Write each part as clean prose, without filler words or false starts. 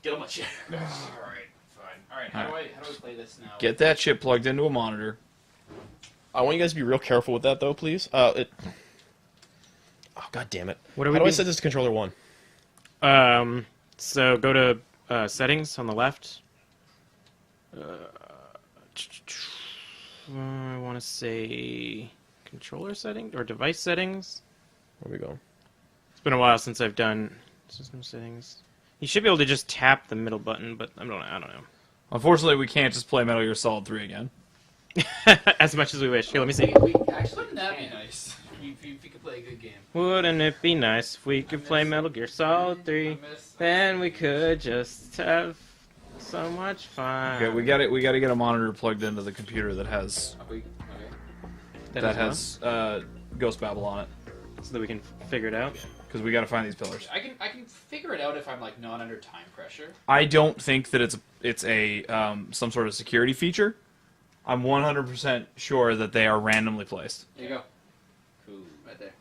Get on my chair. All right, fine. All right, how do I play this now? Get that shit plugged into a monitor. I want you guys to be real careful with that, though, please. Oh, god damn it. What do How we do I do? set this to controller 1? So go to settings on the left. I want to say controller settings or device settings. Where we go? It's been a while since I've done system settings. You should be able to just tap the middle button, but I don't know. Unfortunately, we can't just play Metal Gear Solid 3 again. As much as we wish. Here, let me see. Actually, wouldn't that be nice? If you could play a good game. Wouldn't it be nice if we could play Metal Gear Solid 3? Then we could just have so much fun. Okay, we got to get a monitor plugged into the computer that has Ghost Babel on it, so that we can figure it out. because we got to find these pillars. I can figure it out if I'm like not under time pressure. I don't think that it's a some sort of security feature. I'm 100% sure that they are randomly placed. There you go. Cool, right there.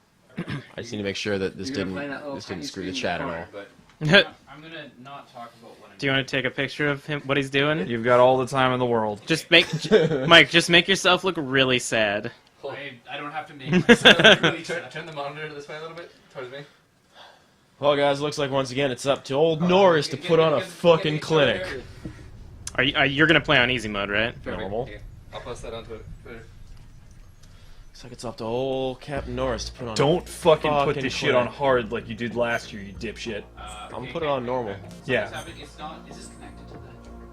I just need to make sure that this didn't screw the chat at all. But I'm gonna not talk about what I'm Do you want to take a picture of him? What he's doing? You've got all the time in the world. Just make Mike. Just make yourself look really sad. I don't have to make myself really Turn the monitor this way a little bit towards me. Well, guys, looks like once again it's up to old Norris to put on a fucking clinic. You're gonna play on easy mode, right? Normal. Okay. I'll post that onto Twitter. Looks like it's up to old Captain Norris to put on. Don't fucking put Fucking this shit on clinic. hard like you did last year, you dipshit. I'm gonna put it on normal. Yeah. It's not. Is this connected to the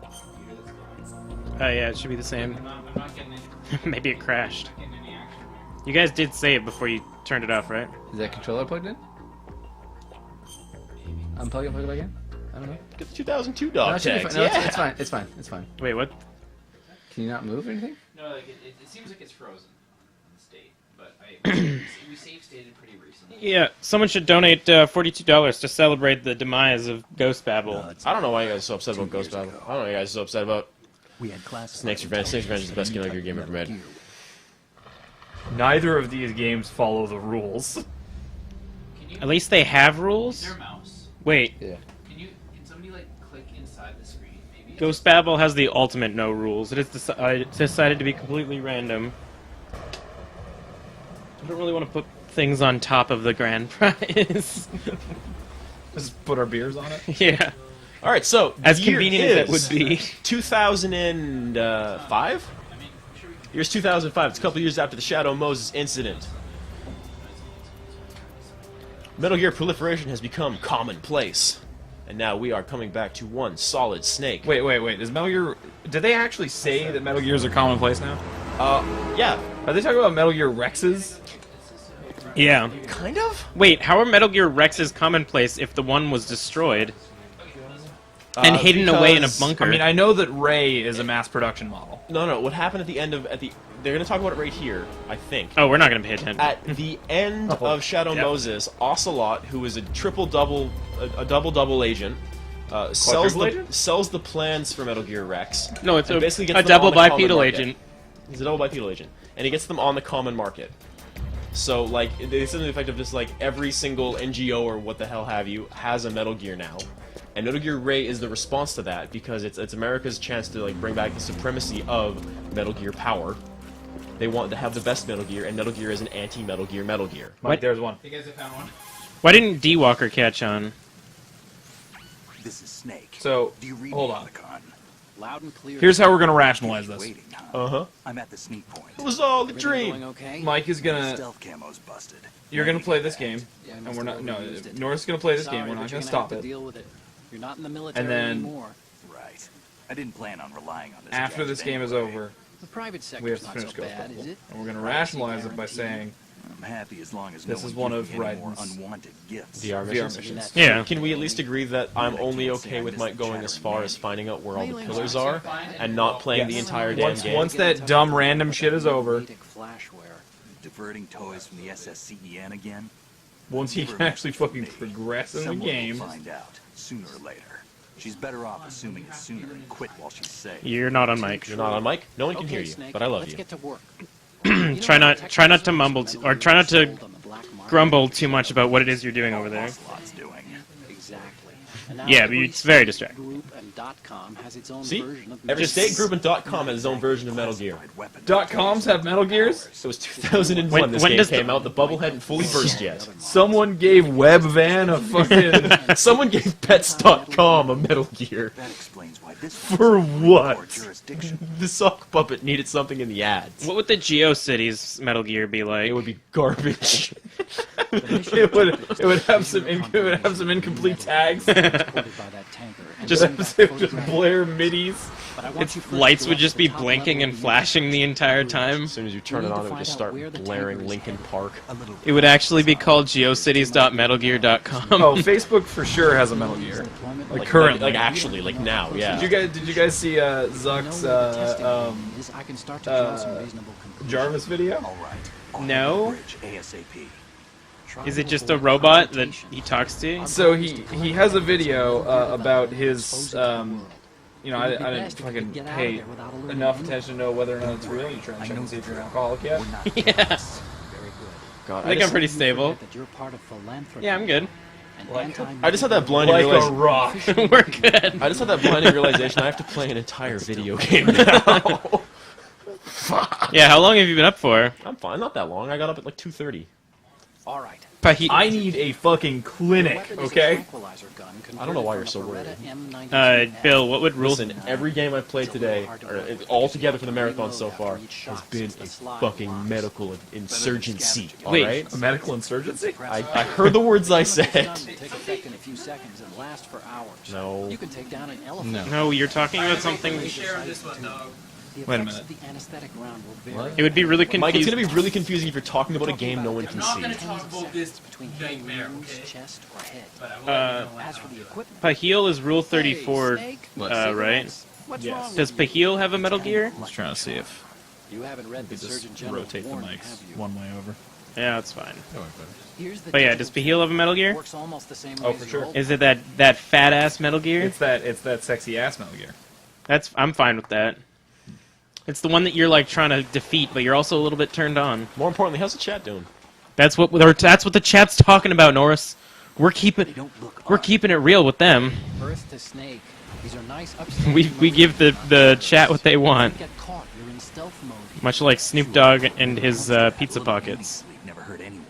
computer that's behind? Yeah, it should be the same. I'm not getting any. Maybe it crashed. Getting any action. You guys did save before you turned it off, right? Is that controller plugged in? Unplug it, plug it back in? I don't know. Get the 2002 No, dog it should be tags. fine. No, Yeah. it's fine. It's fine. It's fine. Wait, what? Can you not move or anything? No, like it seems like it's frozen on the state, but we save stated pretty recently. Yeah, someone should donate $42 to celebrate the demise of Ghost Babel. I don't know why you guys are so upset about Ghost Battle. I don't know why you guys are so upset about We had classes. Snake's Revenge. Snake's Revenge is the best Metal Gear game ever made. Neither of these games follow the rules. Can you? At least they have Is rules. there a mouse? Wait, Yeah. Can somebody like click inside the screen? Maybe. Ghost Babel has the ultimate no rules. It is decided to be completely random. I don't really want to put things on top of the grand prize. Just put our beers on it. Yeah, All right, so as the year convenient as it is would be. 2005. Year's 2005. It's a couple years after the Shadow Moses incident. Metal Gear proliferation has become commonplace, and now we are coming back to one solid Snake. Wait. Is Metal Gear... Did they actually say that Metal Gears are commonplace now? Yeah, Are they talking about Metal Gear Rexes? Yeah. kind of. Wait, how are Metal Gear Rexes commonplace if the one was destroyed and hidden away in a because- bunker? I mean, I know that Ray is a mass production model. No. What happened at the end of They're gonna talk about it right here, I think. Oh, we're not gonna pay attention. At the end of Shadow Yep. Moses, Ocelot, who is a double agent, sells agent? sells the plans for Metal Gear Rex. No, it's and a basically gets them double on the common bipedal market. agent. He's a double bipedal agent, and he gets them on the common market. So, like, it's in the effect of just like every single NGO or what the hell have you has a Metal Gear now, and Metal Gear Ray is the response to that because it's America's chance to like bring back the supremacy of Metal Gear power. They want to have the best Metal Gear, and Metal Gear is an anti-Metal Gear Metal Gear. Mike, there's one. You guys have found one. Why didn't D-Walker catch on? This is Snake. So, Do you read hold me, on. Otacon? Loud and clear. Here's how we're gonna rationalize this. Waiting, huh? Uh-huh. I'm at the sneak point. It was all a Everything going dream. okay? Mike is gonna... Stealth camo's busted. You're gonna play this game, Yeah, I and must we're have not... No, overused it. Norris is gonna play this Sorry, game, we're but not you're gonna gonna stop have to it. deal with it. You're not in the military then- anymore. Right. I didn't plan on relying on this. After this gadget game is anyway. over, The private we have sector's to not finish so Ghost bad, Babel. is it? And we're gonna Privacy rationalize it by guaranteed. saying... I'm happy as long as This no is one one gives of me any more Raiden's unwanted gifts. VR VR missions. missions. Yeah. Can we at least agree that I'm only okay with Mike going as far as finding out where all the pillars are and not playing the Yes. entire damn game? Once that dumb random shit is over, Flashware. Diverting toys from the SSCEN again? once he can actually fucking progress in the Someone game... will find out, sooner or later. She's better off assuming it sooner and quit while she's safe. You're not on mic. You're not on mic? No one can Okay, hear you, Snake, but I love let's you. get to work. Try not to mumble or try not to grumble too much about what it is you're doing over there. Ocelot's doing. Exactly. And now Yeah, but every it's very state, distracting. Group and .com has its own See? version of Every Just- state group and .com has its own version of Metal Gear. .coms have Metal Gears? It was 2001 When this does game the- came out. The bubble hadn't fully burst yet. Someone gave Webvan a fucking... Someone gave Pets.com a Metal Gear. That explains why this For what? jurisdiction. The sock puppet needed something in the ads. What would the GeoCities Metal Gear be like? It would be garbage. it would have some incomplete tags. transported by that tanker. And Just- sent back Just photographs. blare middies. But I want Its you first lights to would go just up be to the top blinking level and of flashing the entire time. As soon as you turn it on, it would just start blaring Linkin Park. It would actually be called geocities.metalgear.com. Oh, Facebook for sure has a Metal Gear. Like currently. Like actually, like now, yeah. Did you guys see Zuck's I can start to draw some reasonable conclusions. Jarvis video? All right. On No. the bridge, ASAP. Is it just a robot that he talks to? So he has a video about his you know, I didn't fucking pay enough attention to know whether or not it's real. You trying to check and see if you're an alcoholic yet? Yeah. Very good. God, I think I'm pretty stable. That you're part of philanthropy Yeah, I'm good. and anti- I just had that blinding Like a realization. rock. We're good. I just had that blinding realization. I have to play an entire video game now. Yeah, how long have you been up for? I'm fine, not that long. I got up at like 2:30. All right. I need a fucking clinic, okay? I don't know why you're so worried. Bill, what would rules? Listen, every game I've played today, or all together for the marathon so far, has been a fucking medical insurgency. All Wait. right? A medical insurgency? I heard the words I said. Take effect in a few seconds and last for hours. No. You can take down an elephant. No. No, you're talking about something. The Wait a effects minute. of the anesthetic round will vary. It would be really Mike, it's confusing. gonna be really confusing if you're talking about a game no one can see. Between head wounds, chest, or head. As for the equipment, Pahil is Rule 34, Snake, right? what's Yes. wrong Does with you? Pahil have a Metal Gear? I was trying to see if You haven't read the we Surgeon just General rotate the warning, mics have you? one way over. Yeah, that's fine. Here's the But yeah, digital does Pahil have a Metal Gear? works almost the same Oh, way for as sure. your old Is it that fat ass Metal Gear? It's that sexy ass Metal Gear. I'm fine with that. It's the one that you're like trying to defeat, but you're also a little bit turned on. More importantly, how's the chat doing? That's what the chat's talking about, Norris. We're They keeping don't look we're odd. keeping it real with them. Earth to Snake. These are nice upstairs. We give the chat what they want, Get caught. You're in stealth mode. much like Snoop Dogg and his pizza pockets. We've never hurt anyone.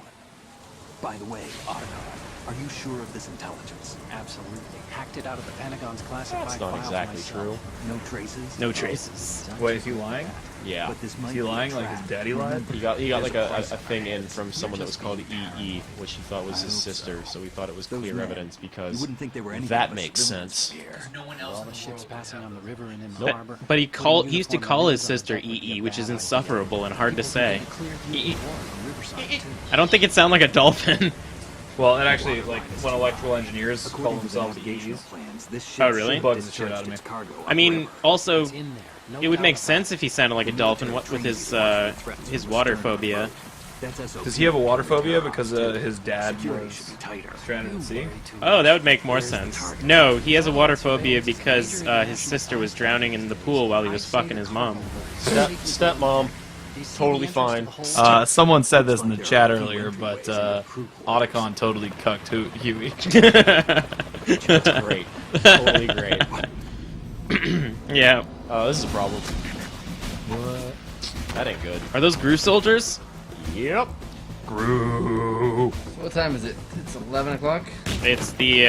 By the way, Otacon, are you sure of this intelligence? Absolutely. Hacked it out of the Pentagon's classified That's not files exactly myself. true. No traces? No traces. Wait, is he lying? Yeah. But this might Is he be a lying like trap. his daddy lied? He got like a thing in from someone that was called EE, which he thought was his sister, so we thought it was Those clear men, evidence You because wouldn't think they were anything that but makes civilians sense. here. All the ships passing on the river and in the But, harbor. but he used to call his sister EE, which is insufferable and hard to say. EE. I don't think it sounded like a dolphin. Well, it actually, like, when electrical engineers call According to the themselves navigational EEs, plans, this ship Oh, really? should Bugs the shit discharge out of me. its cargo I mean, upright. also, It's in there. No it would doubt make about sense if he sounded like a dolphin. What with his water phobia? That's SOP. does he have a water phobia because his dad Security should was be tighter. stranded at sea? Oh, that would make more sense. No, he has a water phobia because his sister was drowning in the pool while he was fucking his mom. Stepmom, totally fine. Someone said this in the chat earlier, but Otacon totally cucked Huey. That's great. Totally great. Yeah. This is a problem. What? That ain't good. Are those Gru soldiers? Yep. What time is it? It's 11 o'clock? It's the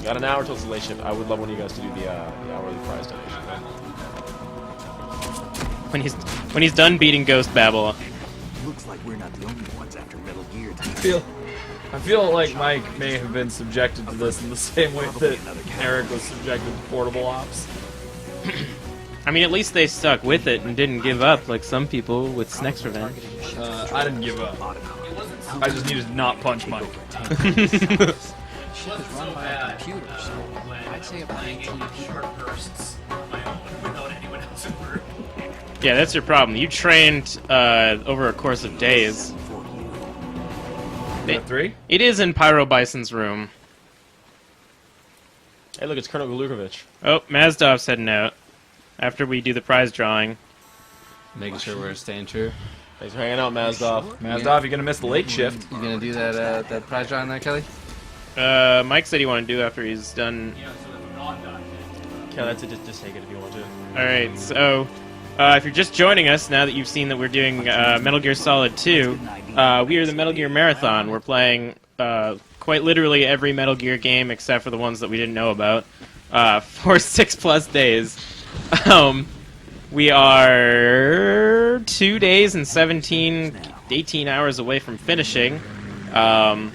Got an hour till it's the late shift. I would love one of you guys to do the hourly prize donation. when he's done beating Ghost Babel. Looks like we're not the only ones after Metal Gear. I feel like Mike may have been subjected to this in the same way that Eric was subjected to portable ops. I mean, at least they stuck with it and didn't give up like some people with Snex Revenge. I didn't give up. I just needed to not punch Mike. Ship is run by a computer, so I'd say about 18 people. Yeah, that's your problem. You trained over a course of days. Got 3? It is in Pyro Bison's room. Hey, look, it's Colonel Golukovich. Oh, Mazdov's heading out after we do the prize drawing. Making sure we're staying true. Thanks for hanging out, Mazdov. Mazdov, you're gonna miss the late shift. You gonna do that prize drawing there, Kelly? Mike said he wanted to do after he's done. You know, sort of non-done. Yeah, that's it. Just take it if you want to. All right, so if you're just joining us now that you've seen that we're doing Metal Gear Solid 2, we are the Metal Gear Marathon. We're playing quite literally every Metal Gear game except for the ones that we didn't know about for 6+ days. We are 2 days and 18 hours away from finishing. Not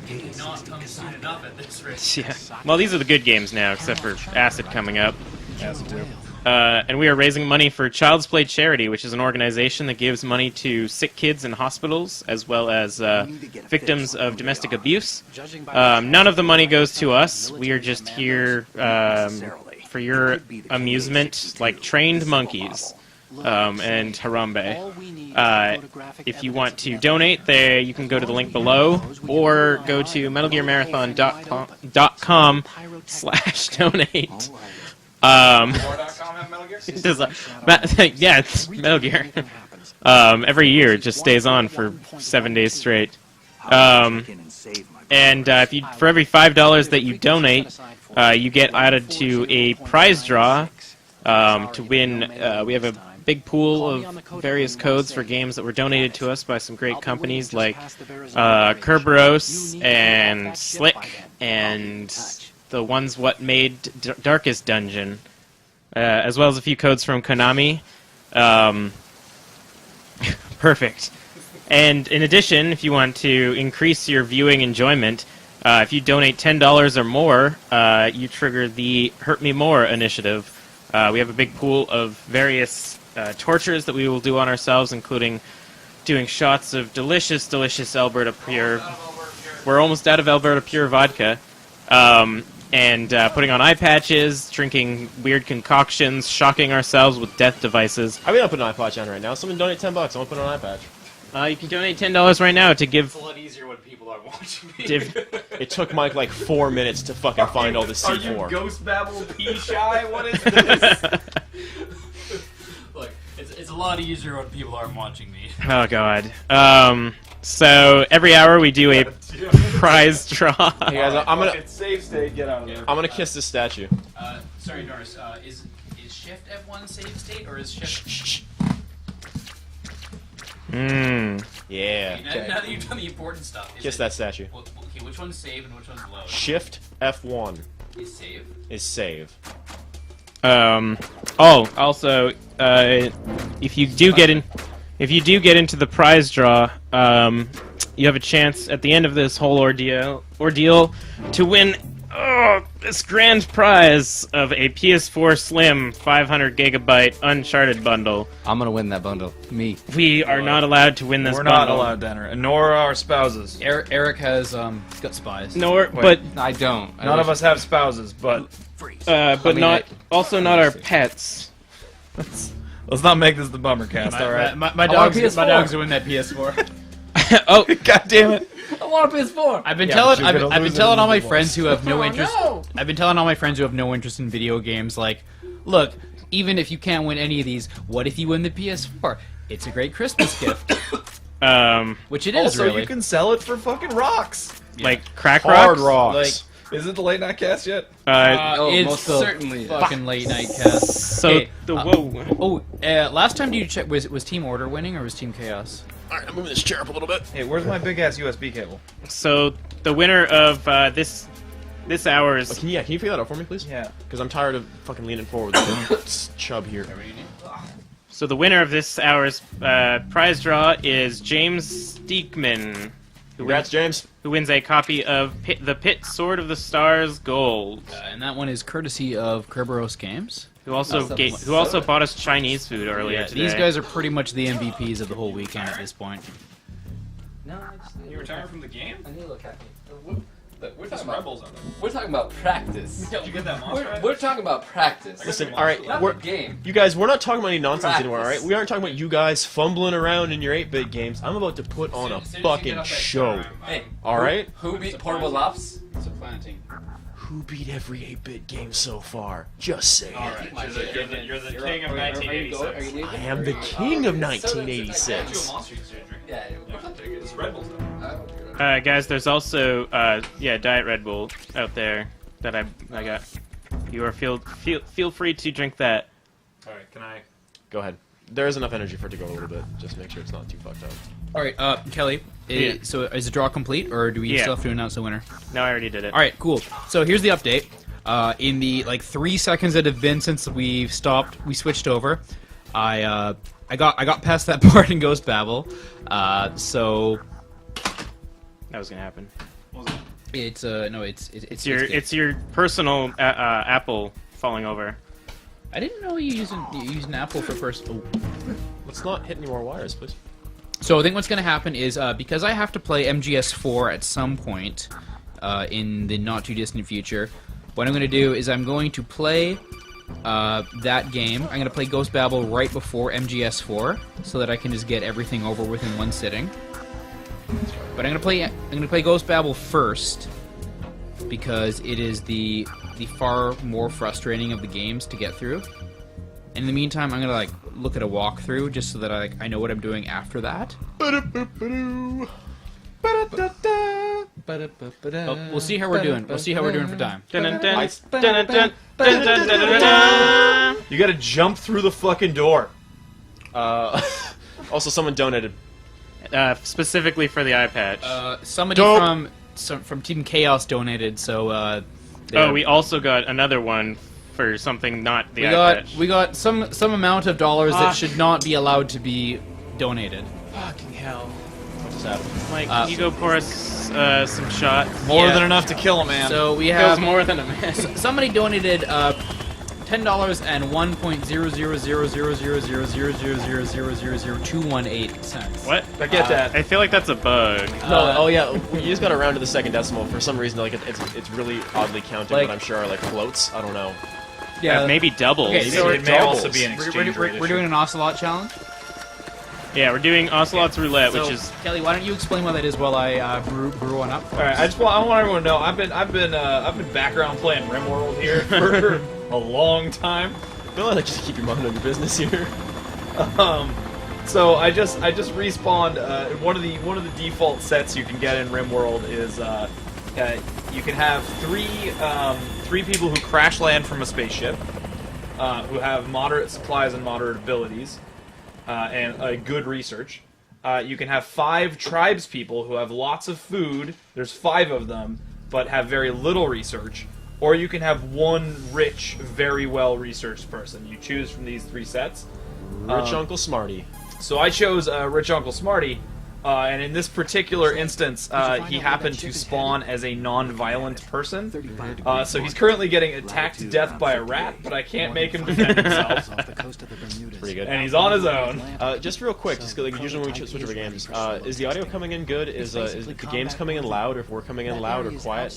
come soon enough at this rate. Yeah. Well, these are the good games now, except for Acid coming up. Acid 2. And we are raising money for Child's Play Charity, which is an organization that gives money to sick kids in hospitals, as well as victims of domestic abuse. None of the money goes to us. We are just here for your amusement, like trained monkeys and Harambe. If you want to donate, there you can go to the link below, or go to MetalGearMarathon.com/donate. Yeah, it's Metal Gear. Every year it just stays on for 7 days straight. And if you, for every $5 that you donate, you get added to a prize draw to win. We have a big pool of various codes for games that were donated to us by some great companies like Kerberos and Slick and the ones what made Darkest Dungeon, as well as a few codes from Konami. Perfect. And in addition, if you want to increase your viewing enjoyment, if you donate $10 or more, you trigger the Hurt Me More initiative. We have a big pool of various tortures that we will do on ourselves, including doing shots of delicious, delicious Alberta Pure. We're almost out of Alberta Pure vodka. And putting on eye patches, drinking weird concoctions, shocking ourselves with death devices. I'm gonna put an eye patch on right now. Someone donate $10. I'm gonna put on an eye patch. You can donate $10 right now to give. It's a lot easier when people are watching me. It took Mike like 4 minutes to fucking find all the C4. Are you Ghost Babble P shy? What is this? Look, it's a lot easier when people aren't watching me. Oh god. So every hour we do a prize draw. Hey guys, I'm gonna Save state, get out of there. I'm gonna kiss this statue. Sorry, Norris. Is Shift F1 save state or is Shift? Shh. Mmm. Yeah. Okay, now that you've done the important stuff, Kiss that statue. Okay, which one's save and which one's load? Shift F1 Is save. is save. Also, if you do get into the prize draw, you have a chance at the end of this whole ordeal to win this grand prize of a PS4 Slim 500 GB Uncharted bundle. I'm gonna win that bundle. Me. We are not allowed to win this We're bundle. not allowed to enter, and nor are our spouses. Eric has got spies. But I don't. None of us have spouses, but not our pets. let's not make this the bummer cast, alright? My want dogs. a My PS4. dogs are in that PS4. Oh, God damn it! I want a PS4. I've been Yeah, telling. but you're gonna I've been lose it telling in all my divorce. friends who have no interest. no. I've been telling all my friends who have no interest in video games, like, look, even if you can't win any of these, what if you win the PS4? It's a great Christmas gift, which it is Also, really. you can sell it for fucking rocks. like crack Hard rocks. rocks. Is it the late night cast yet? Oh, it's most certainly certainly. fucking late night cast. So Hey, whoa. last time did you check? Was Team Order winning or was Team Chaos? Alright, I'm moving this chair up a little bit. Hey, where's my big ass USB cable? So the winner of this hour's Can you figure that out for me, please? Yeah. Because I'm tired of fucking leaning forward with this chub here. So the winner of this hour's prize draw is James Steekman, Congrats, James. who wins a copy of the Pit Sword of the Stars Gold. And that one is courtesy of Kerberos Games. Who also bought us Chinese food earlier today. These guys are pretty much the MVPs of the whole weekend at this point. No, I just need You retired from the game? I need to look at me. Look, We're talking Rebels on there. We're talking about practice. Did you get that monster? We're talking about practice. Listen, alright, Not we're the game. you guys, we're not talking about any nonsense anymore, Practice. alright? We aren't talking about you guys fumbling around in your 8-bit games. I'm about to put on a fucking show. Hey, Alright? who beat Portable Ops? Supplanting. Who beat every 8-bit game so far? Just say it. Alright, You're the king of 1986. I am the king of 1986. monster consider drink. Yeah, It's Red Bulls though. Guys, there's also Diet Red Bull out there that I got. You are feel free to drink that. All right, can I? Go ahead. There is enough energy for it to go a little bit. Just make sure it's not too fucked up. All right, Kelly. Yeah. So is the draw complete, or do we Yeah. still have to announce the winner? No, I already did it. All right, cool. So here's the update. In the 3 seconds that have been since we switched over. I got past that part in Ghost Babel. So That was gonna happen. it's It's your personal Apple falling over. I didn't know you use an Apple for first. Oh. Let's not hit any more wires, please. So I think what's going to happen is because I have to play MGS4 at some point in the not too distant future, what I'm going to do is I'm going to play that game. I'm going to play Ghost Babel right before MGS4 so that I can just get everything over with in one sitting. But I'm going to play Ghost Babel first because it is the far more frustrating of the games to get through. In the meantime, I'm gonna look at a walkthrough just so that I know what I'm doing after that. We'll see how we're doing. We'll see how we're doing for time. You gotta jump through the fucking door. Also, someone donated. Specifically for the eye patch. Somebody from Team Chaos donated, so we also got another one for something not the eye patch. we got some amount of dollars that should not be allowed to be donated. Fucking hell. What just happened? Mike, can you go pour us some shots? More Yeah. than enough to kill a man. So we Feels have more than a man. somebody donated $10 and 1.0000000000218 What? I get that. I feel like that's a bug. No, yeah, you just got to round to the second decimal. For some reason, it's really oddly counted, Like- but I'm sure are floats. I don't know. Yeah, Maybe doubles. Okay, so it may doubles. also be an exchange rate we're doing an Ocelot challenge. Yeah, we're doing Ocelot's Roulette, which So, is Kelly, why don't you explain what that is while I brew one up? For All right, us? I want everyone to know I've been background playing RimWorld here for a long time. I feel like just keep your mind on your business here. So I just respawned. One of the default sets you can get in RimWorld is you can have three people who crash land from a spaceship, who have moderate supplies and moderate abilities, and good research. You can have 5 tribes people who have lots of food. There's 5 of them, but have very little research. Or you can have 1 rich, very well researched person. You choose from these 3 sets. Rich Uncle Smarty. So I chose Rich Uncle Smarty, and in this particular instance, he happened to spawn as a non-violent person. So he's currently getting attacked to death by a rat, but I can't make him defend himself. Pretty good. And he's on his own. Just real quick, just usually when we switch over games, is the audio coming in good? Is the games coming in loud? Or if we're coming in loud or quiet,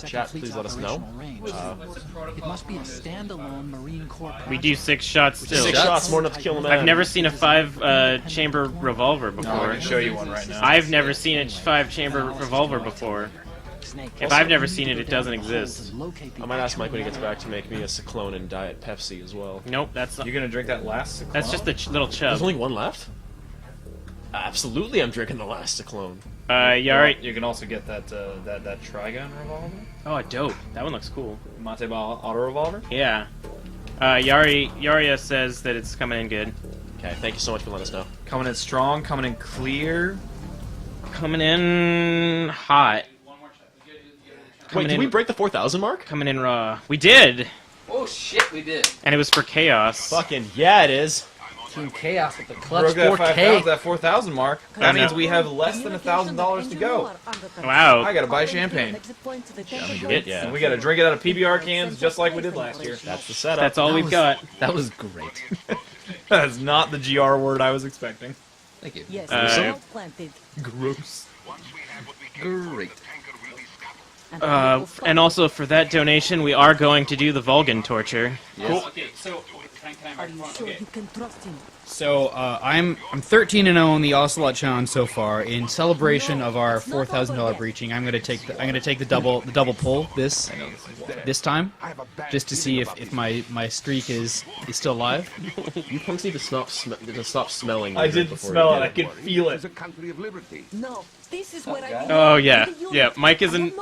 chat, please let us know. It must be a standalone Marine Corps. we do 6 shots still. 6 shots, more than enough to kill a man. I've never seen a 5-chamber revolver before. I can show you one right now. I've never seen a 5-chamber revolver before. If I've never seen it, it doesn't exist. I might ask Mike when he gets back to make me a Cyclone and Diet Pepsi as well. Nope, that's not. You gonna drink that last? That's just a little chub. There's only 1 left? Absolutely, I'm drinking the last Cyclone. Yeah, alright. You can also get that Trigun revolver, Oh, dope. That one looks cool. Mate Ball auto revolver. Yeah. Yaria says that it's coming in good. Okay, thank you so much for letting us know. Coming in strong, coming in clear. Coming in hot. Wait, did we break the 4,000 mark? Coming in raw. We did! Oh shit, we did. And it was for chaos. Fucking yeah, it is. Team Chaos with the clutch Broke that 4K. 4,000 mark. That means we have less than $1,000 to go. Wow. I gotta buy champagne. Yeah. And we gotta drink it out of PBR cans just like we did last year. That's the setup. That's all we've got. That was great. That's not the GR word I was expecting. Thank you. Yes, planted. Gross. Great. And also for that donation, we are going to do the Vulcan torture. Cool. Okay, so can I Are you sure you can trust him? So I'm 13-0 in the Ocelot Challenge so far. In celebration of our $4,000 breaching, I'm gonna take the double pull this time, just to see if my streak is still alive. You punks need to stop smelling. I your drink didn't before smell you it. get I could board. feel it. No, this is where I Oh yeah, yeah. Mike doesn't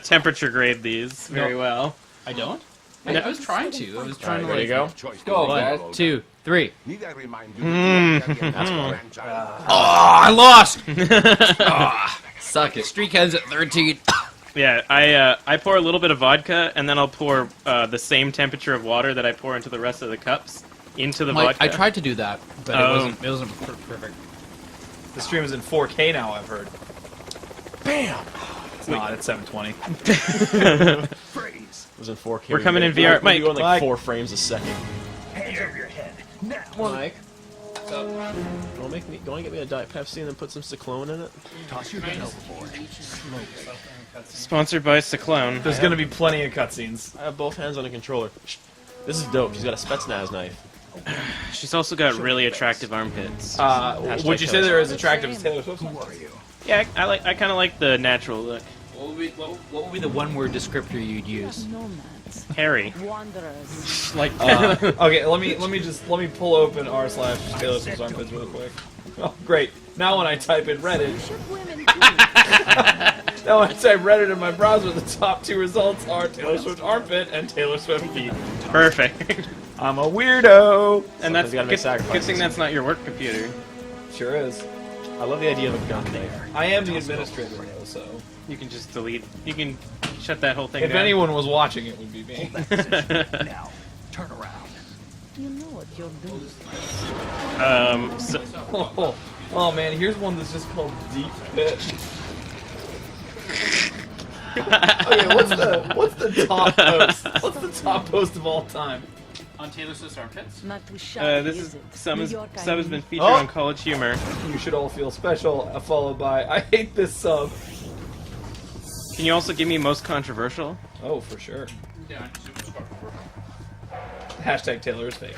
temperature grade these very well. I don't. I was trying to. I was trying to. There you go. Go, guys. 1, 2, 3. That's fine. Oh, I lost. Suck it. Streak ends at 13. Yeah, I pour a little bit of vodka and then I'll pour the same temperature of water that I pour into the rest of the cups into the vodka. I tried to do that, but Oh. it wasn't perfect. The stream is in 4K now, I've heard. Bam! It's not, it's 720. It was in 4K. We're coming in VR. Mike, Mike. going like Mike. 4 frames a second. Hands over your head. Now. Mike. Don't get me a Diet Pepsi and then put some Cyclone in it? Toss your head overboard. Sponsored by Cyclone. There's gonna be plenty of cutscenes. I have both hands on a controller. This is dope. She's got a Spetsnaz knife. She's also got really attractive armpits. Would you say they're as attractive as Taylor Swift? Who are you? Yeah, I kind of like the natural look. What would be the one-word descriptor you'd use? nomads, Hairy. wanderers. Like. Okay, let me pull open r/Taylor Swift's armpits real quick. Oh, great. Now when I type in Reddit, Should women too? now when I type Reddit in my browser, the top 2 results are Taylor Swift armpit and Taylor Swift feet. Perfect. I'm a weirdo. And that's you gotta make good sacrifices. thing that's not your work computer. Sure is. I love the idea of a gun there. I am the administrator though, so You can just delete. You can shut that whole thing if down. anyone was watching, it would be me. Now, turn around. You know what you're doing. Oh man, here's one that's just called Deep Pit. Okay, what's the top post? What's the top post of all time? On Taylor Swift's armpits? Not too shabby, This is is it? some New has York, I some has mean. been featured Oh. on College Humor. You should all feel special, followed by I hate this sub. Can you also give me most controversial? Oh, for sure. Yeah, Hashtag Taylor is fake.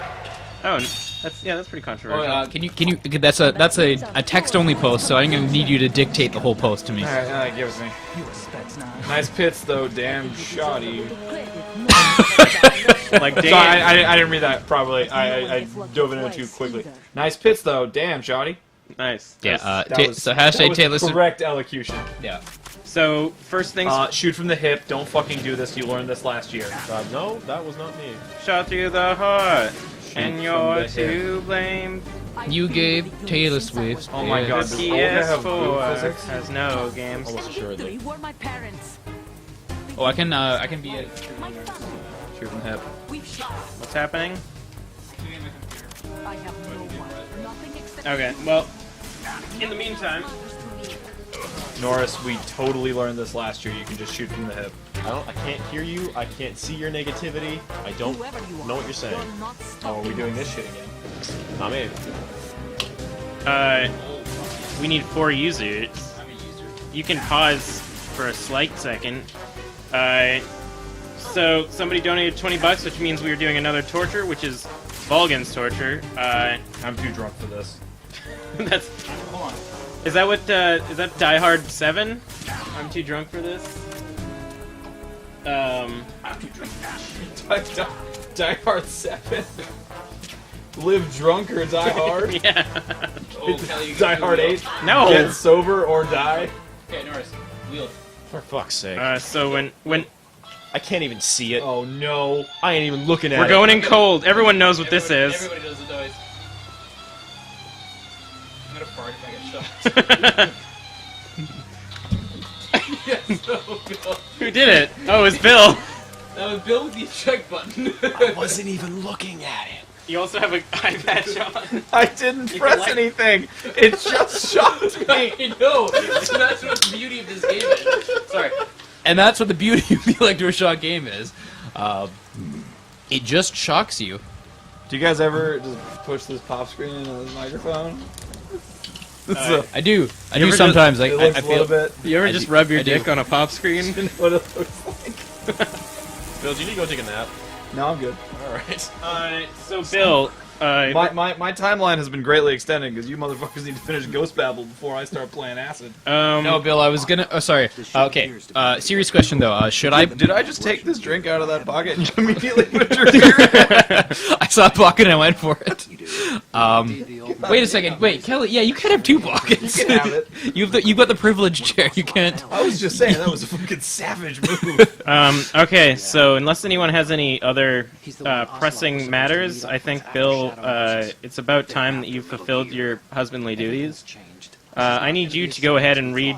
Oh, that's pretty controversial. Can you? That's a text-only post, so I'm gonna need you to dictate the whole post to me. Alright, give it to me. Nice pits though, damn shoddy. Like Sorry, damn. I didn't read that properly. I dove into it too quickly. Nice pits though, damn shoddy. Nice. Yeah. That was- So that hashtag was Taylor Swift. correct elocution. Yeah. So first things, Shoot from the hip. Don't fucking do this. You learned this last year. No, that was not me. shot through the heart, and from you're the hip. to blame. You gave Taylor Swift. Oh my God, The does Olga have blue PS4 physics? has no games. Almost assuredly. were my parents. Oh, I can be a My family. Shoot from the hip. We've shot. What's happening? I have no one. Nothing except Okay, well, in the meantime, Norris, we totally learned this last year. You can just shoot from the hip. I can't hear you. I can't see your negativity. I don't whoever you are. know what you're saying. You're not Oh, are we stopping doing us. this shit again? Not me. we need 4 users. You can pause for a slight second. So somebody donated $20, which means we are doing another torture, which is Volgan's torture. I'm too drunk for this. That's. Is that what? Is that Die Hard 7? I'm too drunk for this. Die Hard 7. Live drunk or die hard. Yeah. Die Hard 8. No. Get sober or die. Okay, Norris, wheel. For fuck's sake. So when I can't even see it. Oh no. I ain't even looking at we're it. going in cold, everyone knows what this is. Everybody knows the noise. I'm gonna fart if I get shot. Yes, no, Bill. Who did it? Oh, it was Bill. That was Bill with the eject button. I wasn't even looking at it. You also have an eye patch on. I didn't press anything. It just shocked me. I know. That's what the beauty of this game is. Sorry. And that's what the beauty of the Electroshock game is. It just shocks you. Do you guys ever just push this pop screen into the microphone? I do. I You do ever sometimes. It I looks a feel. little bit. You ever I just do- rub your I do. dick on a pop screen? What it looks like. Bill, do you need to go take a nap? No, I'm good. Alright. So Bill, My timeline has been greatly extended because you motherfuckers need to finish Ghost Babel before I start playing Acid. No, Bill, I was gonna. Oh, sorry. Okay. Serious question though. Should I? Did I just take this drink out of that pocket and immediately put your beer in? I saw a pocket and I went for it. Wait a second. Wait, Kelly. Yeah, you can have two pockets. You can have it. You've got the privileged chair. You can't. I was just saying that was a fucking savage move. okay, so unless anyone has any other pressing matters, I think, Bill, it's about time that you've fulfilled your husbandly duties. I need you to go ahead and read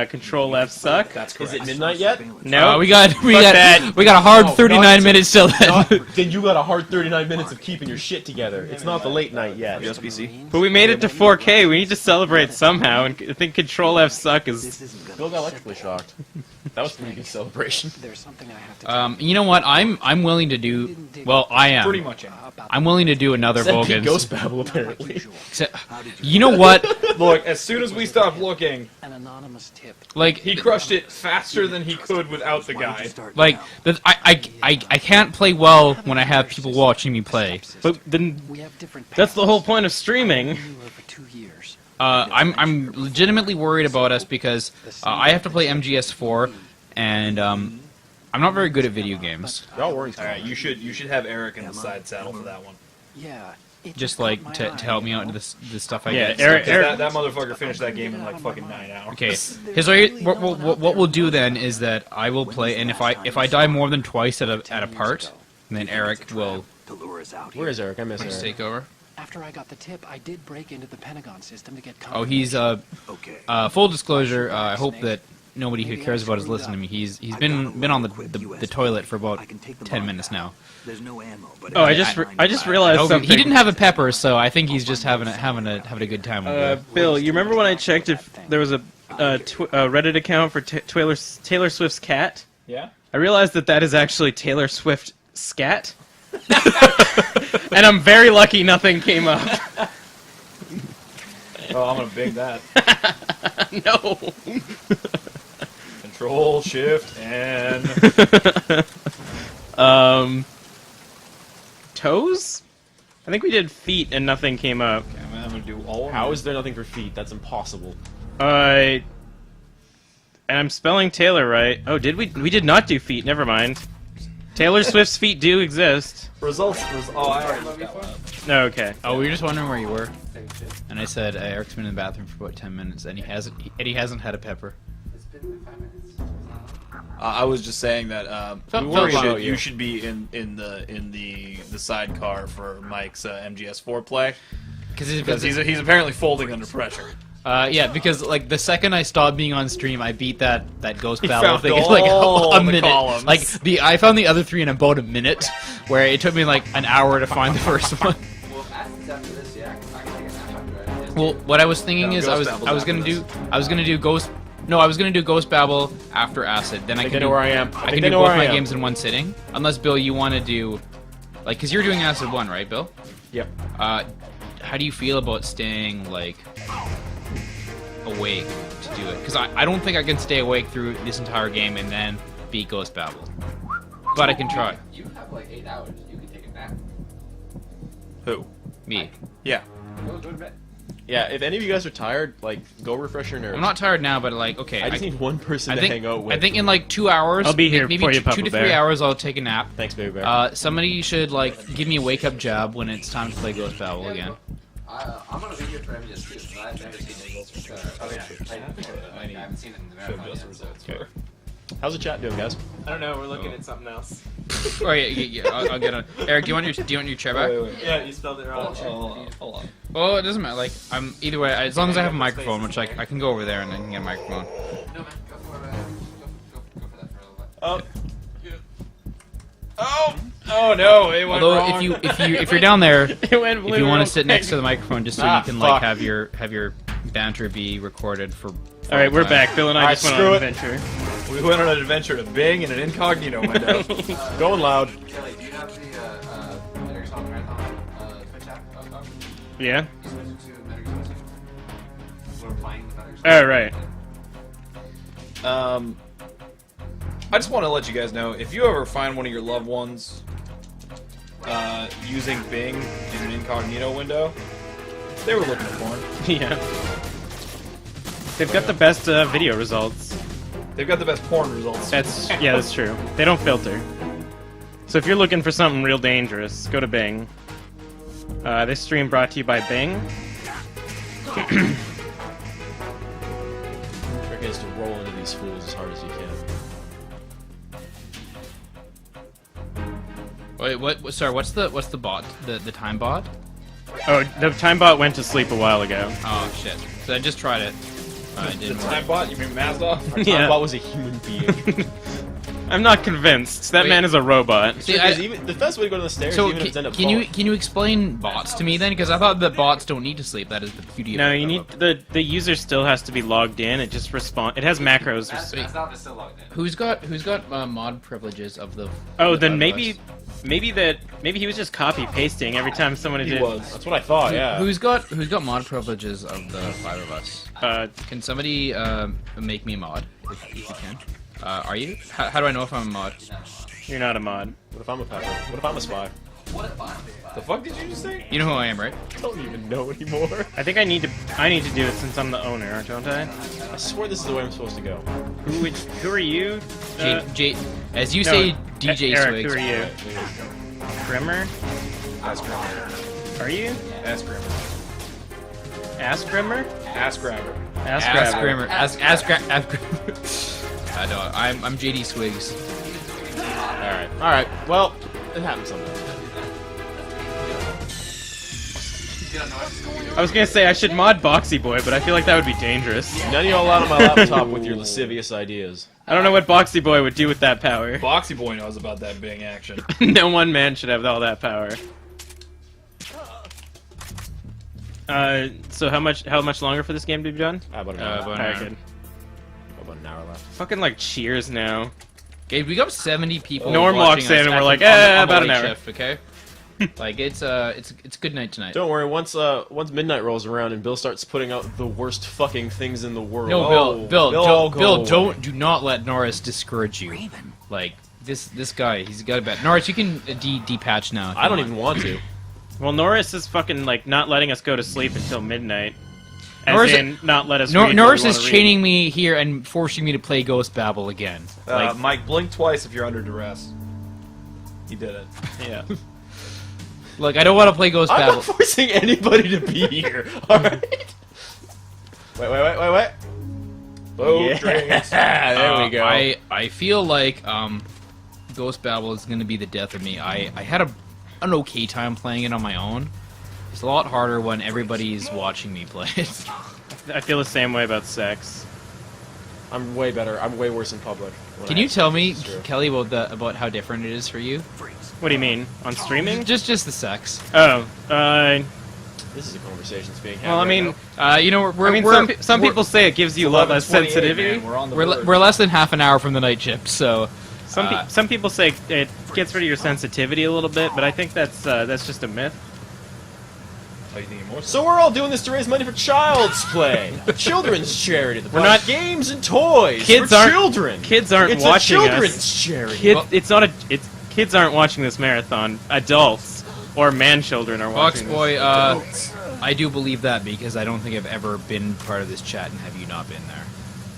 Control F Suck. That's Is it midnight yet? No, we got that. a hard 39 minutes till then. Then you got a hard 39 minutes of keeping your shit together. It's not the late night yet. Just PC. But we made it to 4K. We need to celebrate somehow, and I think Control F Suck is. Bill got electrically shocked. That was a pretty good celebration. There's something I have to You know what? I'm willing to do. Well, I am. Pretty much. I'm willing to do another Except Pete Vulcan's. Ghost Babel, apparently. You know what? Look, as soon as we stopped looking, an anonymous tip. Like he crushed it faster than he could without the guy. Like I can't play well when I have people watching me play. But then We have different that's the whole point of streaming. knew her for 2 years. I'm legitimately worried about us because I have to play MGS4, and I'm not very good at video games. Don't worry. All right, you should have Eric in the side saddle for that one. Yeah. It Just caught like my to eye. help me out into the stuff I Yeah, get. Eric. That motherfucker finished that game in like fucking 9 hours. Okay. What we'll do then is that I will play, and if I die more than twice at a part, then Eric will To lure us out Where here. is Eric? I miss Eric. take over. After I got the tip, I did break into the Pentagon system to get Oh, he's Okay. full disclosure. I hope that nobody who cares about is listening to me. He's been on the toilet for about 10 minutes now. There's no ammo, but Oh, I just realized Oh, something. he didn't have a pepper, so I think he's just having a good time. Over there. Bill, you remember when I checked if there was a Reddit account for Taylor Swift's cat? Yeah. I realized that is actually Taylor Swift scat. And I'm very lucky nothing came up. Oh, I'm gonna big that. No. Control Shift and Toes? I think we did feet and nothing came up. I'm gonna do all. Of How them. is there nothing for feet? That's impossible. And I'm spelling Taylor right. Oh, did we? We did not do feet. Never mind. Taylor Swift's feet do exist. results? Oh, I already looked that one up. No, okay. Oh, we were just wondering where you were, and I said Eric's been in the bathroom for about 10 minutes, and he hasn't had a pepper. I was just saying that Felt about you should be in the sidecar for Mike's MGS4 play because he's apparently folding under pressure. Yeah, because like the second I stopped being on stream, I beat that Ghost Battle found thing in like all a the minute. columns. Like I found the other three in about a minute, where it took me like an hour to find the first one. Well, if Acid's after this, yeah, I can take a nap after it. Well, what I was thinking No, is Ghost I Babble's was gonna after do Ghost. No, I was gonna do Ghost Babel after Acid. Then I think can they know do, where I am. I think can they do know both where I my am. games in one sitting. Unless Bill, you want to do, like, because you're doing Acid 1, right, Bill? Yep. How do you feel about staying like awake to do it? Because I don't think I can stay awake through this entire game and then beat Ghost Babel. But I can try. You have like 8 hours. You can take a nap. Who? Me. Yeah. Go to bed. Yeah, if any of you guys are tired, like, go refresh your nerves. I'm not tired now, but like, okay. I just need one person I to think, hang out with. I think in like 2 hours, I'll be here maybe for you, 2 Papa to 3 Bear. hours, I'll take a nap. Thanks, baby bear. Somebody should like give me a wake up job when it's time to play Ghost Babel again. I'm gonna be here for MGS2 because I've never seen it. Oh yeah, I haven't seen it in the marathon yet, so it's Okay. How's the chat doing, guys? I don't know. We're looking at something else. Oh yeah, I'll get on. Eric, do you want your chair back? Wait. Yeah, you spelled it wrong. Hold on. Well, it doesn't matter. Like, I'm either way. As long as I have a microphone, which I can go over there and I can get a microphone. No man, go for that for a little bit. Oh no! It went Although wrong. if you're down there, It went if you want real to sit quick. next to the microphone, just so Ah, you can fuck. like have your banter be recorded for. All right, we're back. Bill and I Alright, just went screw on an it. adventure. We went on an adventure to Bing in an incognito window. Going loud. Kelly, do you have the Metal Gear Solid Marathon Twitch app? Yeah. You switch it to Metal Gear Solid 2? We're playing the Metal Gear Solid. All right. I just want to let you guys know, if you ever find one of your loved ones using Bing in an incognito window, they were looking at porn. Yeah. They've got the best video results. They've got the best porn results. That's true. They don't filter. So if you're looking for something real dangerous, go to Bing. This stream brought to you by Bing. Trick is to roll into these fools as hard as you can. Wait, what? Sorry, what's the bot? The time bot? Oh, the time bot went to sleep a while ago. Oh shit! So I just tried it. It The didn't work. time bot? You mean Mazdov? Our Yeah. Time bot was a human being. I'm not convinced. That Wait. man is a robot. See, Because even the best way to go to the stairs, So even if it's end up can you falling. explain bots to me then? Because I thought that bots don't need to sleep. That is the beauty of No, it. you need the user still has to be logged in. It just It has macros. That's not still logged in. Who's got mod privileges of the? Oh, the then Bug maybe he was just copy pasting every time someone He did. was. That's what I thought. Yeah. Who's got mod privileges of the 5 of us? Can somebody make me a mod if you can? Are you? How do I know if I'm a mod? You're not a mod. What if I'm a pepper? What if I'm a spy? The fuck did you just say? You know who I am, right? I don't even know anymore. I think I need to do it since I'm the owner, don't I? I swear this is the way I'm supposed to go. Who are you? As you no, say, DJ Eric, Swigs. who are you? Grimmer? Ass grabber. Are you? Ass grabber. Ass Grimmer? Ass grabber. Ass Ask Grabber. Grimmer. Ask I know. I'm JD Swigs. All right. Well, it happens sometimes. I was gonna say I should mod Boxy Boy, but I feel like that would be dangerous. None of y'all out on my laptop with your lascivious ideas. I don't know what Boxy Boy would do with that power. Boxy Boy knows about that Bing action. No one man should have all that power. So how much longer for this game to be done? About an hour. About an Alright, hour. good. About an hour left. Fucking like Cheers now. Okay, we got 70 people. Norm watching walks in us and we're at like, the- on the about an late hour. shift, okay. Like it's good night tonight. Don't worry. Once midnight rolls around and Bill starts putting out the worst fucking things in the world. No, Oh, Bill, all go Bill, away. do not let Norris discourage you. Like this guy, he's got a bad. Norris, you can depatch now. if I you don't want. even want to. Well, Norris is fucking like not letting us go to sleep until midnight. As Norris- in, not let us. read what Norris we is wanna read. chaining me here and forcing me to play Ghost Babel again. Like, Mike, blink twice if you're under duress. He did it. Yeah. look, I don't want to play Ghost I'm Babel. not forcing anybody to be here. All right. Wait. Boat Yeah. drinks. There we go. I feel like Ghost Babel is going to be the death of me. I had an okay time playing it on my own. It's a lot harder when everybody's watching me play it. I feel the same way about sex. I'm way better. I'm way worse in public. when Can I you have tell sex, me, it's true. Kelly, about how different it is for you? What do you mean? On streaming? Just the sex. Oh, This is a conversation that's being had. well, I right mean, now. You know, some people say it gives you a lot less 11:28, sensitivity. man, We're on the we're verge. less than half an hour from the night shift, so Some people say it gets rid of your sensitivity a little bit, but I think that's just a myth. Oh, you think more? So we're all doing this to raise money for Child's Play, a children's charity. That We're provides not- games and toys Kids for aren't- children. Kids aren't it's watching a children's us. charity. Kids aren't watching this marathon. Adults or man-children are Fox watching Boy, this. I do believe that because I don't think I've ever been part of this chat and have you not been there.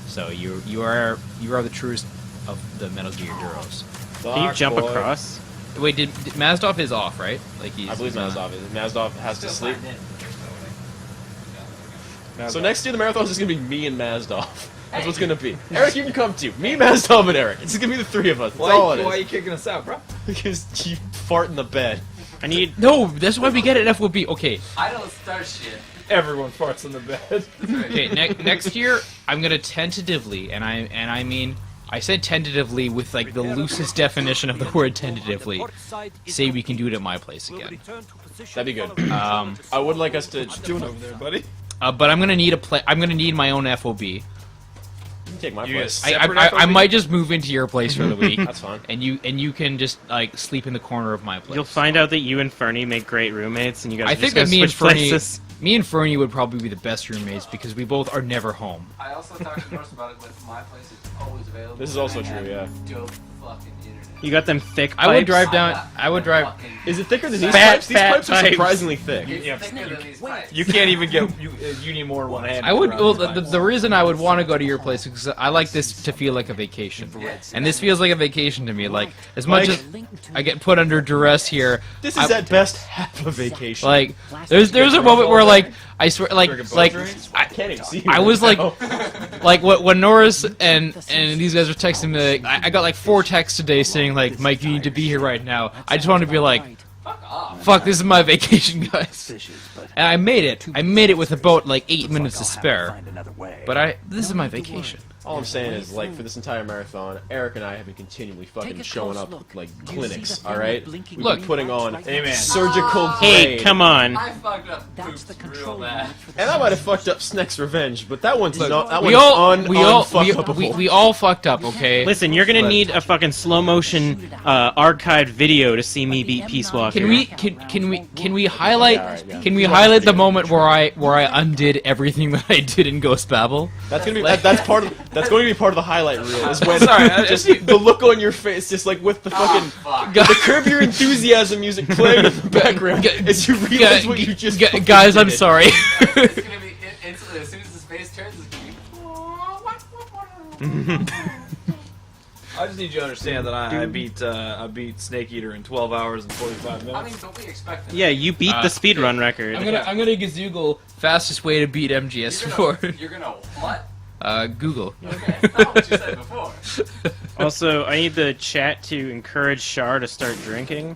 So you are the truest of the Metal Gear Duros. Can you jump across? Wait, did Mazdov is off, right? Like he's. I believe he's not- Mazdov is. Mazdov has to sleep. Now, So next year the marathon is just gonna be me and Mazdov. That's what's gonna be. Eric, you can come too. Me, Mazdov, and Eric. It's gonna be the three of us. That's all it why are is. you kicking us out, bro? Because you fart in the bed. I need. No, that's why we get it FOB. Okay, I don't start shit. Everyone farts in the bed. okay. Next year, I'm gonna tentatively, and I mean, I said tentatively with like the loosest definition of the word tentatively. Say we can do it at my place again. That'd be good. Um, I would like us to Doing over there, buddy. but I'm gonna need I'm gonna need my own FOB. take my You place. guys- I Separate FOB? might just move into your place for the week. That's fine. And you can just like sleep in the corner of my place. You'll find out that you and Fernie make great roommates, and you guys. I are think just that gonna switch places. me and Fernie would probably be the best roommates because we both are never home. I also talked to Norse about it with my place is always available. This is also and I true, have yeah. Dope fucking internet. You got them thick pipes. I would drive down. I would drive. Is it thicker than these Fat, pipes? These fat pipes are pipes. surprisingly thick. Yeah, Thicker than these pipes. you can't even get. You need more than one hand. I would. Well, the reason I would want to go to your place is because I like this to feel like a vacation, and this feels like a vacation to me. Like as much as I get put under duress here, This is at best half a vacation. like there's a moment where like I swear like I can't even see you I was right like now. like when Norris and these guys were texting me, like, I got like 4 texts today saying like, Mike, you need to be here right now. I just want to be like, fuck, this is my vacation, guys. And I made it. I made it with about like 8 minutes to spare. But this is my vacation. All I'm saying is, like, for this entire marathon, Eric and I have been continually fucking showing up with, like, clinics, alright? We've Look. been putting on Amen. surgical Hey, grade. come on. I fucked up That's the poops real control bad. unit for And that might have fucked up Sneck's Revenge, but that one's not. That We one's all unfuckable. we all fucked up, okay? Listen, you're gonna But- need a fucking slow motion archived video to see me beat Peace Walker. Can we highlight highlight the moment where I undid everything that I did in Ghost Babel? That's gonna be that's part of that's going to be part of the highlight reel. Is when Sorry, just the look on your face, just like with the fucking the Curb Your Enthusiasm music playing in the background, as you realize what you just fucking guys, I'm did. sorry. It's gonna be instantly, as soon as his face turns, it's gonna be. I just need you to understand that I beat Snake Eater in 12 hours and 45 minutes. I mean, don't be expecting. Yeah, you beat the speedrun record. I'm gonna gazoogle fastest way to beat MGS4. You're gonna what? Google. Okay, that's not what you said before. Also, I need the chat to encourage Shar to start drinking.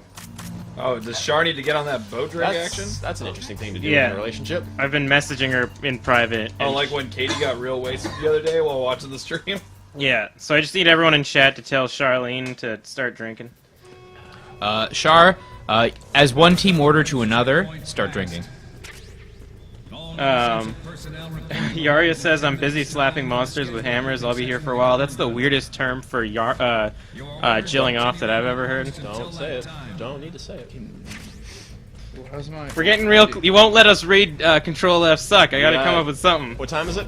Oh, does Char need to get on that boat drink action? That's an interesting thing to do Yeah. in a relationship. I've been messaging her in private. Oh, and- like when Katie got real wasted the other day while watching the stream? Yeah, so I just need everyone in chat to tell Charlene to start drinking. Shar, as one team order to another, start drinking. Yaria says, I'm busy slapping monsters with hammers. I'll be here for a while. That's the weirdest term for jilling off that I've ever heard. Don't say it. You don't need to say it. We're getting real... You won't let us read Control F suck. I gotta Yeah. come up with something. What time is it?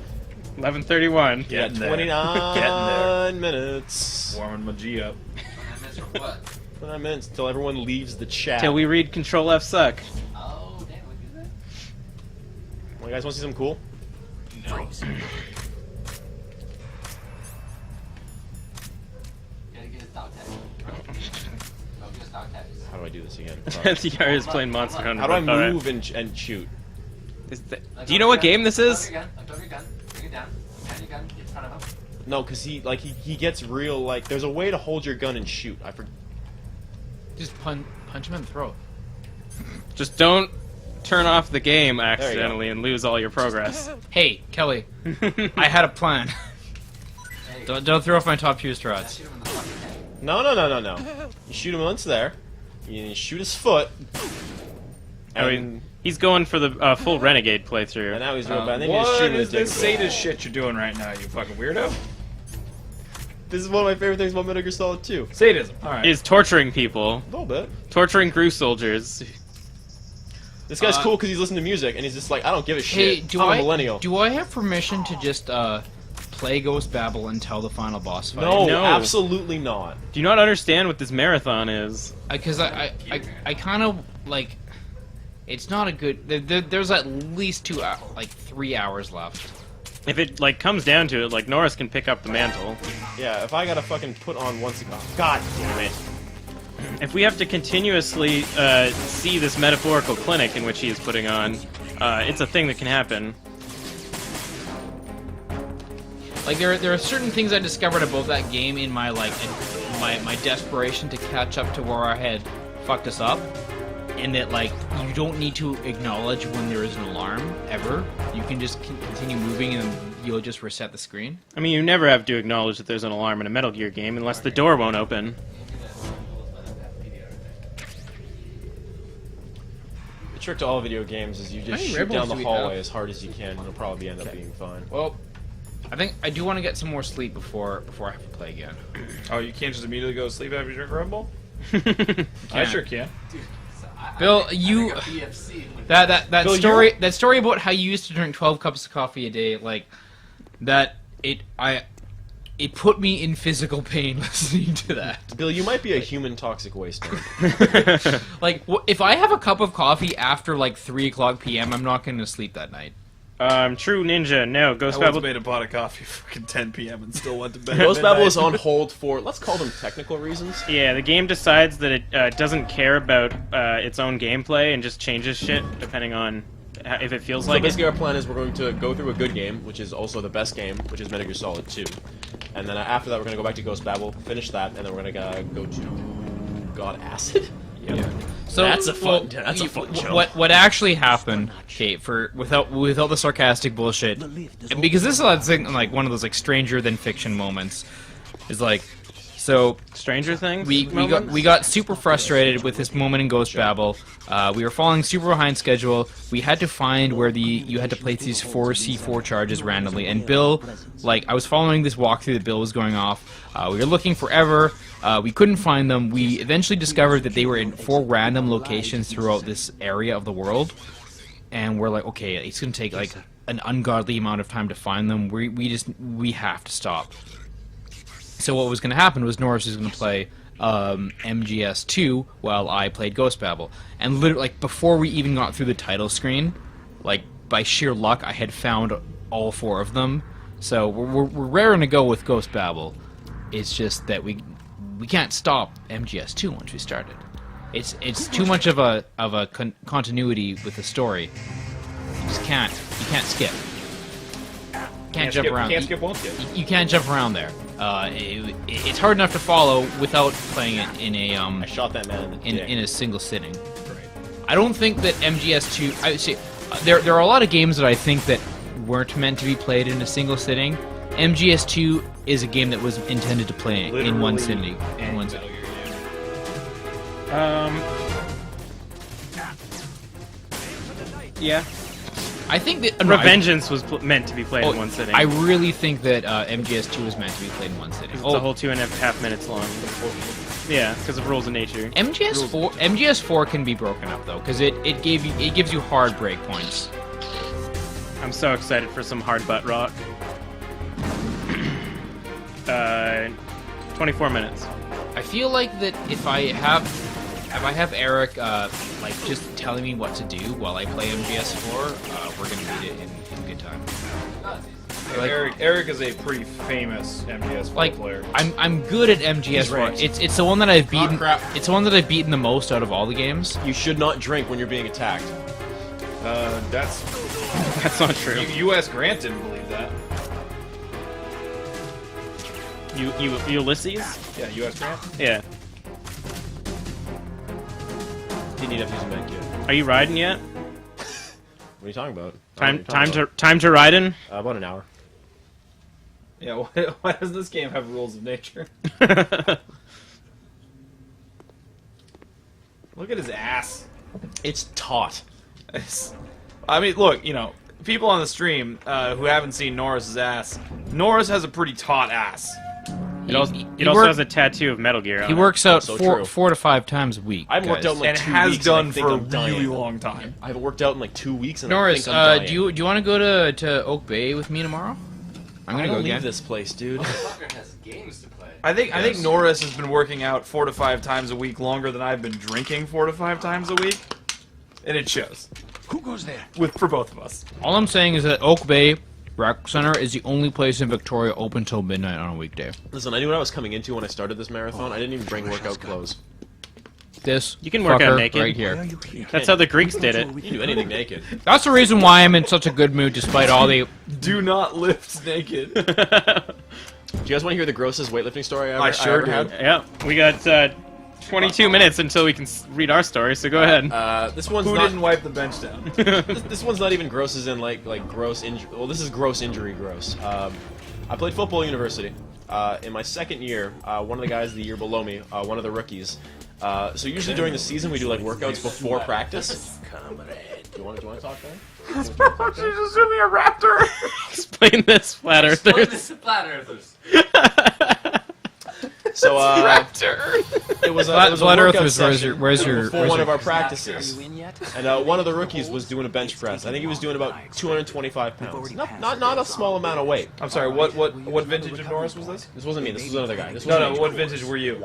11:31. Getting there. 29 minutes. Warming my G up. What? 29 minutes until everyone leaves the chat. Till we read Control F suck. Oh, damn, we do that? Well, you guys want to see something cool? No. Gotta get his dog tag. Go get his dog tags. How do I do this again? Yaria's playing Monster Hunter. How do I Alright. move and shoot? Do you know what game this is? Let go of your gun. Bring it down. Hand your gun in front of him. No, because he gets real, like, there's a way to hold your gun and shoot. I forget. Just punch him in the throat. Just don't turn off the game accidentally and lose all your progress. Hey, Kelly, I had a plan. Don't throw off my top tier strats. Shoot him in the fucking head. No. You shoot him once there. You shoot his foot. I mean, he's going for the full Renegade playthrough. And now he's real bad. Then you just What shoot him is with a this dick. sadist shit you're doing right now, you fucking weirdo? This is one of my favorite things about Metal Gear Solid 2. Sadism. Alright. Is torturing people, A little bit. torturing crew soldiers. This guy's cool because he's listening to music and he's just like, I don't give a Hey, shit. I'm a millennial. do I have permission to just play Ghost Babel until the final boss fight? No, No. absolutely not. Do you not understand what this marathon is? Because I kind of like. It's not a good. There's at least 3 hours left. If it like comes down to it, like Norris can pick up the mantle. Yeah, if I gotta fucking put on once ago. God damn it. If we have to continuously see this metaphorical clinic in which he is putting on, it's a thing that can happen. Like there are certain things I discovered about that game in my my desperation to catch up to where I had fucked us up, and that like you don't need to acknowledge when there is an alarm ever. You can just continue moving and you'll just reset the screen. I mean, you never have to acknowledge that there's an alarm in a Metal Gear game unless the door won't open. The trick to all video games is you just How many shoot Red down Bulls the do we hallway have? as hard as you can and it'll probably end up being fine. Well, I think I do want to get some more sleep before I have to play again. Oh, you can't just immediately go to sleep after you drink Red Bull? I Yeah. sure can. Bill, I you think a BFC would- that Bill, story about how you used to drink 12 cups of coffee a day, like that it put me in physical pain listening to that. Bill, you might be a human toxic waste. Like, if I have a cup of coffee after like 3:00 p.m., I'm not going to sleep that night. True Ninja, no. Ghost I once Babble. made a pot of coffee fucking 10 p.m. and still went to bed. Ghost at Babble midnight. is on hold for, let's call them technical reasons. Yeah, the game decides that it doesn't care about its own gameplay and just changes shit depending on if it feels So like it. basically our plan is we're going to go through a good game, which is also the best game, which is Metal Gear Solid 2. And then after that we're going to go back to Ghost Babble, finish that, and then we're going to go to God Acid? Yeah. So That's a fun jump. What actually happened, Kate? Without the sarcastic bullshit, and because this is like one of those like stranger than fiction moments, is like, so Stranger Things. we got super frustrated with this moment in Ghost Babble. We were falling super behind schedule. We had to find where you had to place these 4 C4 charges randomly. And Bill, like, I was following this walkthrough that Bill was going off. We were looking forever. We couldn't find them. We eventually discovered that they were in 4 random locations throughout this area of the world. And we're like, okay, it's gonna take like an ungodly amount of time to find them. We have to stop. So what was going to happen was Norris was going to play MGS2 while I played Ghost Babble. And literally, like, before we even got through the title screen, like, by sheer luck, I had found all 4 of them. So we're raring to go with Ghost Babble. It's just that we can't stop MGS2 once we started. It's too much of a continuity with the story. You just can't skip. Can't jump skip, around. Can't skip, won't skip. You can't jump around there. It's hard enough to follow without playing it in a I shot that man in the dick. in a single sitting. I don't think that MGS2. I would say there are a lot of games that I think that weren't meant to be played in a single sitting. MGS2 is a game that was intended to play in one sitting. In one sitting. Yeah. I think that Revengeance was meant to be played in one sitting. I really think that MGS2 was meant to be played in one sitting. It's a whole 2.5 minutes long. Yeah, because of rules of nature. MGS4 can be broken up though, because it gives you hard break points. I'm so excited for some hard butt rock. 24 minutes. I feel like that if I have Eric like just telling me what to do while I play MGS4, we're gonna beat it in good time. Like, Eric is a pretty famous MGS4 like player. I'm good at MGS4. It's the one that I've beaten. It's the one that I've beaten the most out of all the games. You should not drink when you're being attacked. That's not true. U.S. Grant didn't believe that. Ulysses? Yeah, U.S. Grant. Yeah. Didn't need to use a med kit. Are you riding yet? What are you talking about? Time to riding? About an hour. Yeah, why does this game have rules of nature? Look at his ass. It's taut. I mean, look, people on the stream who haven't seen Norris's ass, Norris has a pretty taut ass. It also has a tattoo of Metal Gear on He it. works out So 4 to 5 times a week. I haven't worked out in like And 2 has weeks. done and I think for a I'm dying. really long time. I haven't worked out in like 2 weeks, and Norris, I think I'm dying. do you want to go to Oak Bay with me tomorrow? I'm I gonna don't go leave again. this place, dude. Motherfucker has games to play. I think Norris has been working out 4 to 5 times a week longer than I've been drinking 4 to 5 times a week, and it shows. Who goes there? For both of us. All I'm saying is that Oak Bay Rec Center is the only place in Victoria open till midnight on a weekday. Listen, I knew what I was coming into when I started this marathon. I didn't even bring workout clothes. This You can work out fucker naked. right here. That's how the Greeks did it. You can do anything naked. That's the reason why I'm in such a good mood despite all the... Do not lift naked. Do you guys want to hear the grossest weightlifting story I ever had? Yeah, we got 22 minutes until we can read our story, so go ahead. This one's Who not. didn't wipe the bench down? This one's not even gross as in like gross injury. Well, this is gross injury gross. I played football university. In my second year, one of the guys the year below me, one of the rookies. So usually during the season we do like workouts before practice. Do you want to talk there? She's assuming a raptor. Explain this, Flat Earthers. Flat Earthers. So it was a Blood Earth workout was session where's your before one of our practices, and one of the rookies was doing a bench press. I think he was doing about 225 pounds. Not a small amount of weight. I'm sorry. What vintage of Norris was this? This wasn't me. This was another guy. This No, wasn't me. what vintage were you?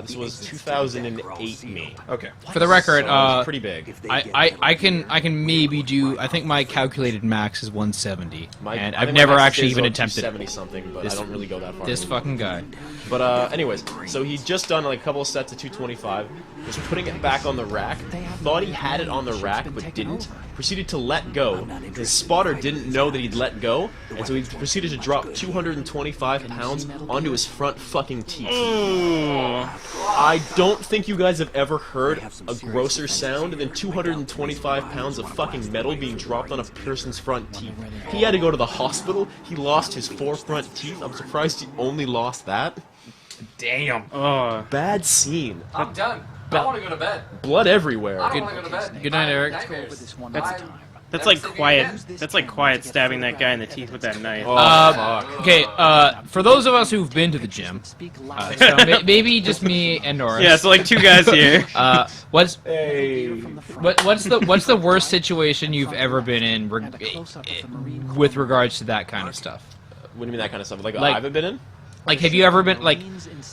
This was 2008 me. Okay. For the record, So it was pretty big. I can maybe do. I think my calculated max is 170, and I I've think never my max actually is even about attempted 270 something, but I don't really go that far. this fucking guy. But anyways, so he'd just done like a couple of sets of 225, was putting it back on the rack, thought he had it on the rack but didn't, proceeded to let go. His spotter didn't know that he'd let go, and so he proceeded to drop 225 pounds onto his front fucking teeth. I don't think you guys have ever heard a grosser sound than 225 pounds of fucking metal being dropped on a person's front teeth. He had to go to the hospital, he lost his 4 front teeth, I'm surprised he only lost that. Damn. Oh. Bad scene. I'm done. I want to go to bed. Blood everywhere. I don't want to go to bed. Good night, Eric. Nightmares. That's like quiet. That's like quiet stabbing that guy in the teeth with that knife. Okay, for those of us who've been to the gym, so maybe just me and Norris. Yeah, so like 2 guys here. What's Hey. what's the worst situation you've ever been in with regards to that kind of stuff? What do you mean that kind of stuff? Like Like- I haven't been in? Like, have you ever been like?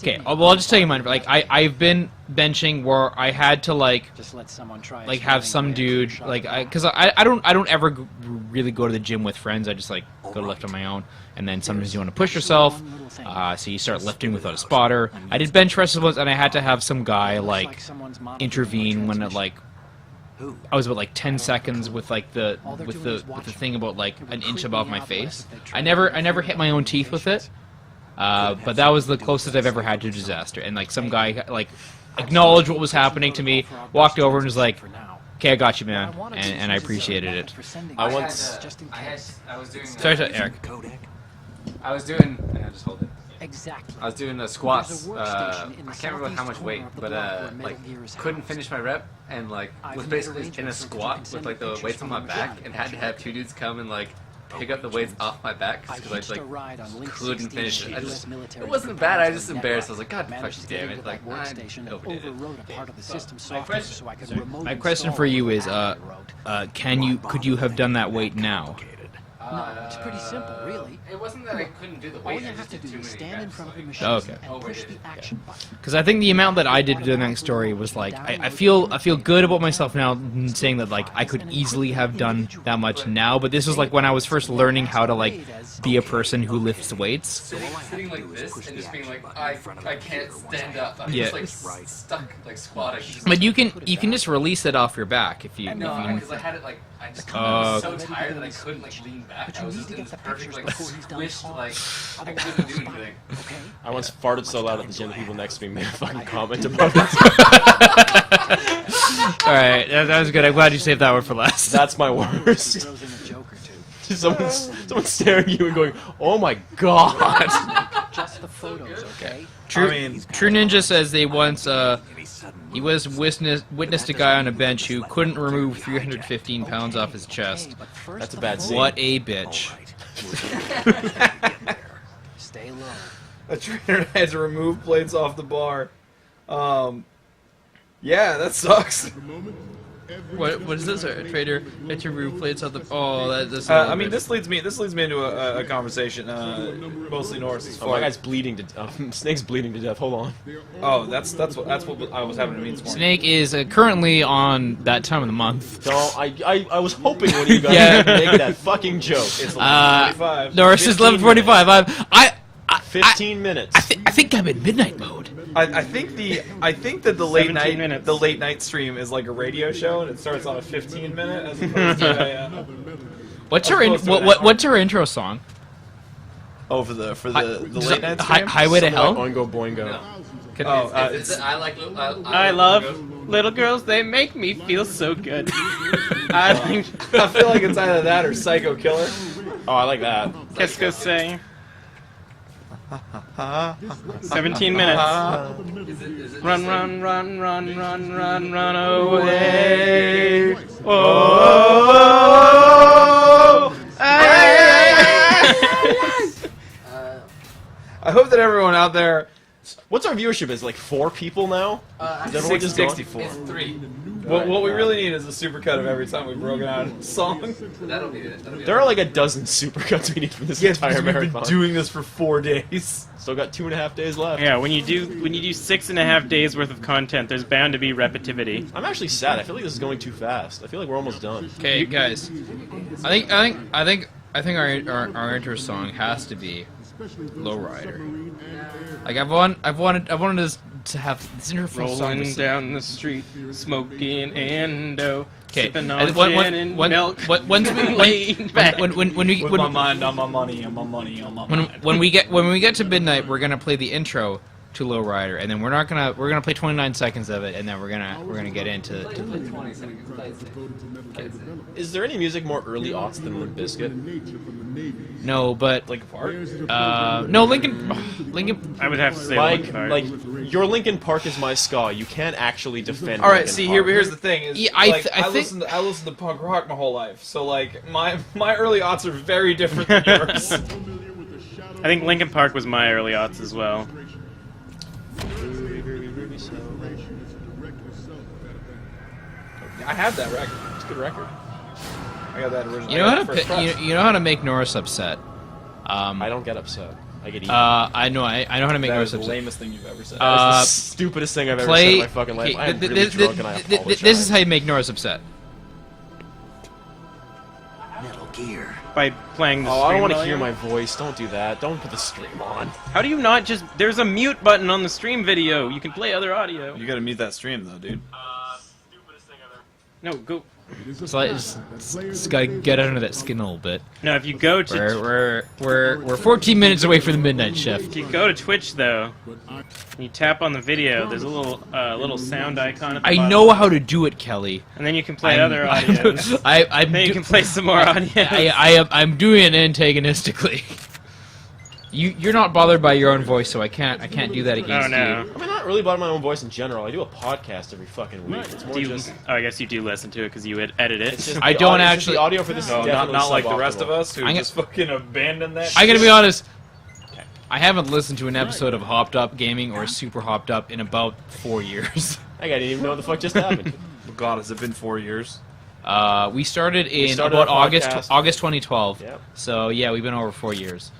Okay, well, I'll just tell you mine. Like, I've been benching where I had to like have some dude like because I don't ever really go to the gym with friends. I just like go to lift on my own, and then sometimes you want to push yourself, so you start lifting without a spotter. I did bench presses once, and I had to have some guy like intervene when it like. I was about like 10 seconds with like the thing about like an inch above my face. I never hit my own teeth with it. But that was the closest I've ever had to disaster. And like some guy like acknowledged what was happening to me, walked over and was like, "Okay, I got you, man," and I appreciated it. I once. I was doing. Sorry, Eric. I was doing. Just hold it. Exactly. I was doing the squats. I can't remember how much weight, but like couldn't finish my rep, and like was basically in a squat with like the weights on my back, and had to have 2 dudes come and like pick up the weights off my back because I like couldn't finish it. It wasn't bad. I was just embarrassed. I was like, God fucking damn it! Like I overdid it. My question for you is, could you have done that weight now? No, it's pretty simple, really. It wasn't that I couldn't do the All weight. you I have just to did do too is many stand in reps. front of the machine Okay. and push the action button. Because I think the amount that I did during that story was like I feel good about myself now, saying that like I could easily have done that much now, but this was like when I was first learning how to like be a person who lifts weights. Sitting like this and just being like, I can't stand up. I'm Yeah. just like stuck, like squatting. But you can just release it off your back if you. No, if you because I had it like I was so tired that I couldn't like lean back. I was just in this perfect like squished like I couldn't do anything. I once farted so loud at the gym that people next to me made a fucking comment about it. All right, that was good. I'm glad you saved that one for last. That's my worst. Someone staring at you and going, "Oh my god!" Just the photos, okay? True Ninja says they once he was witnessed a guy on a bench who couldn't remove 315 pounds off his chest. That's a bad scene. What a bitch. Stay low. A trainer had to remove plates off the bar. Yeah, that sucks. What is this? A trader had to remove plates off the. Oh, that's. I mean, this leads me into a conversation. Mostly Norris's Oh, fault. my guy's bleeding to Snake's bleeding to death. Hold on. Oh, that's what I was having to mean this morning. Snake is currently on that time of the month. No, I was hoping one of you guys Yeah. would make that fucking joke. It's 11:45. Norris is 11:45. 15 minutes. I think I'm in midnight mode. I think that the late 17 minutes. night stream is like a radio show and it starts on a 15-minute as opposed to a. What's her intro song? Oh, for the late night stream. Highway to Hell. Oingo boingo. Oh, I like. I love little girls. They make me feel so good. I think I feel like it's either that or Psycho Killer. Oh, I like that. qu'est-ce que c'est? 17 minutes. Run, run, run, run, run, run, run away. Oh, I hope that everyone out there What's our viewership? Is like 4 people now? Is everyone just 64. It's 3. What we really need is a supercut of every time we've broken out a song. That'll be it. That'll be There are like a dozen supercuts we need from this Yes, entire because we've been marathon. doing this for 4 days. Still got 2.5 days left. Yeah, when you do 6.5 days worth of content, there's bound to be repetitivity. I'm actually sad. I feel like this is going too fast. I feel like we're almost done. Okay, guys. I think our intro song has to be Lowrider. Like I've wanted us to have this intro song. Rolling down the street, smoking endo, Okay. sipping on And gin and milk. Once we laying back. when we With my mind on my money, on my money, on my mind. when we get to midnight, we're gonna play the intro to Lowrider, and then we're gonna play 29 seconds of it, and then we're gonna get into. 20 seconds. Is there any music more early aughts than Limp Bizkit? No, but Linkin Park? no, Lincoln. I would have to say Like, Linkin Park. like your Linkin Park is my ska. You can't actually defend. All right, Linkin see Park. here's the thing is Yeah, I like, think- I listened to punk rock my whole life, so like my early aughts are very different than yours. I think Linkin Park was my early aughts as well. I have that record. It's a good record. I got that original. You know how to you know how to make Norris upset. I don't get upset. I get eaten. I know how to make That Norris was the upset. lamest thing you've ever said. That's the stupidest thing I've ever said Play. in my fucking life. okay, I am really drunk and I apologize. this is how you make Norris upset. Metal Gear. By playing the Oh, I don't want to stream hear volume. my voice. Don't do that. Don't put the stream on. How do you not just... There's a mute button on the stream video. You can play other audio. You gotta mute that stream though, dude. No, go... So I just gotta get under that skin a little bit. No, if you go to... We're 14 minutes away from the midnight shift. If you go to Twitch, though, and you tap on the video, there's a little sound icon at the I bottom. know how to do it, Kelly. And then you can play other audios. I'm Then you can play some more audios. I'm doing it antagonistically. You're not bothered by your own voice, so I can't do that Oh, against no. I mean, not really about my own voice in general. I do a podcast every fucking week. It's more Do you, just. oh, I guess you do listen to it because you would edit It's it. just I the don't audio, it's just actually- The audio for this is No, definitely not like the rest suboptimal. of us who I'm just fucking abandoned that. I'm gonna shit. be honest. I haven't listened to an episode of Hopped Up Gaming or Super Hopped Up in about 4 years. I didn't even know what the fuck just happened. God, has it been 4 years? We started in started about our August podcast. August 2012. Yep. So yeah, we've been over 4 years.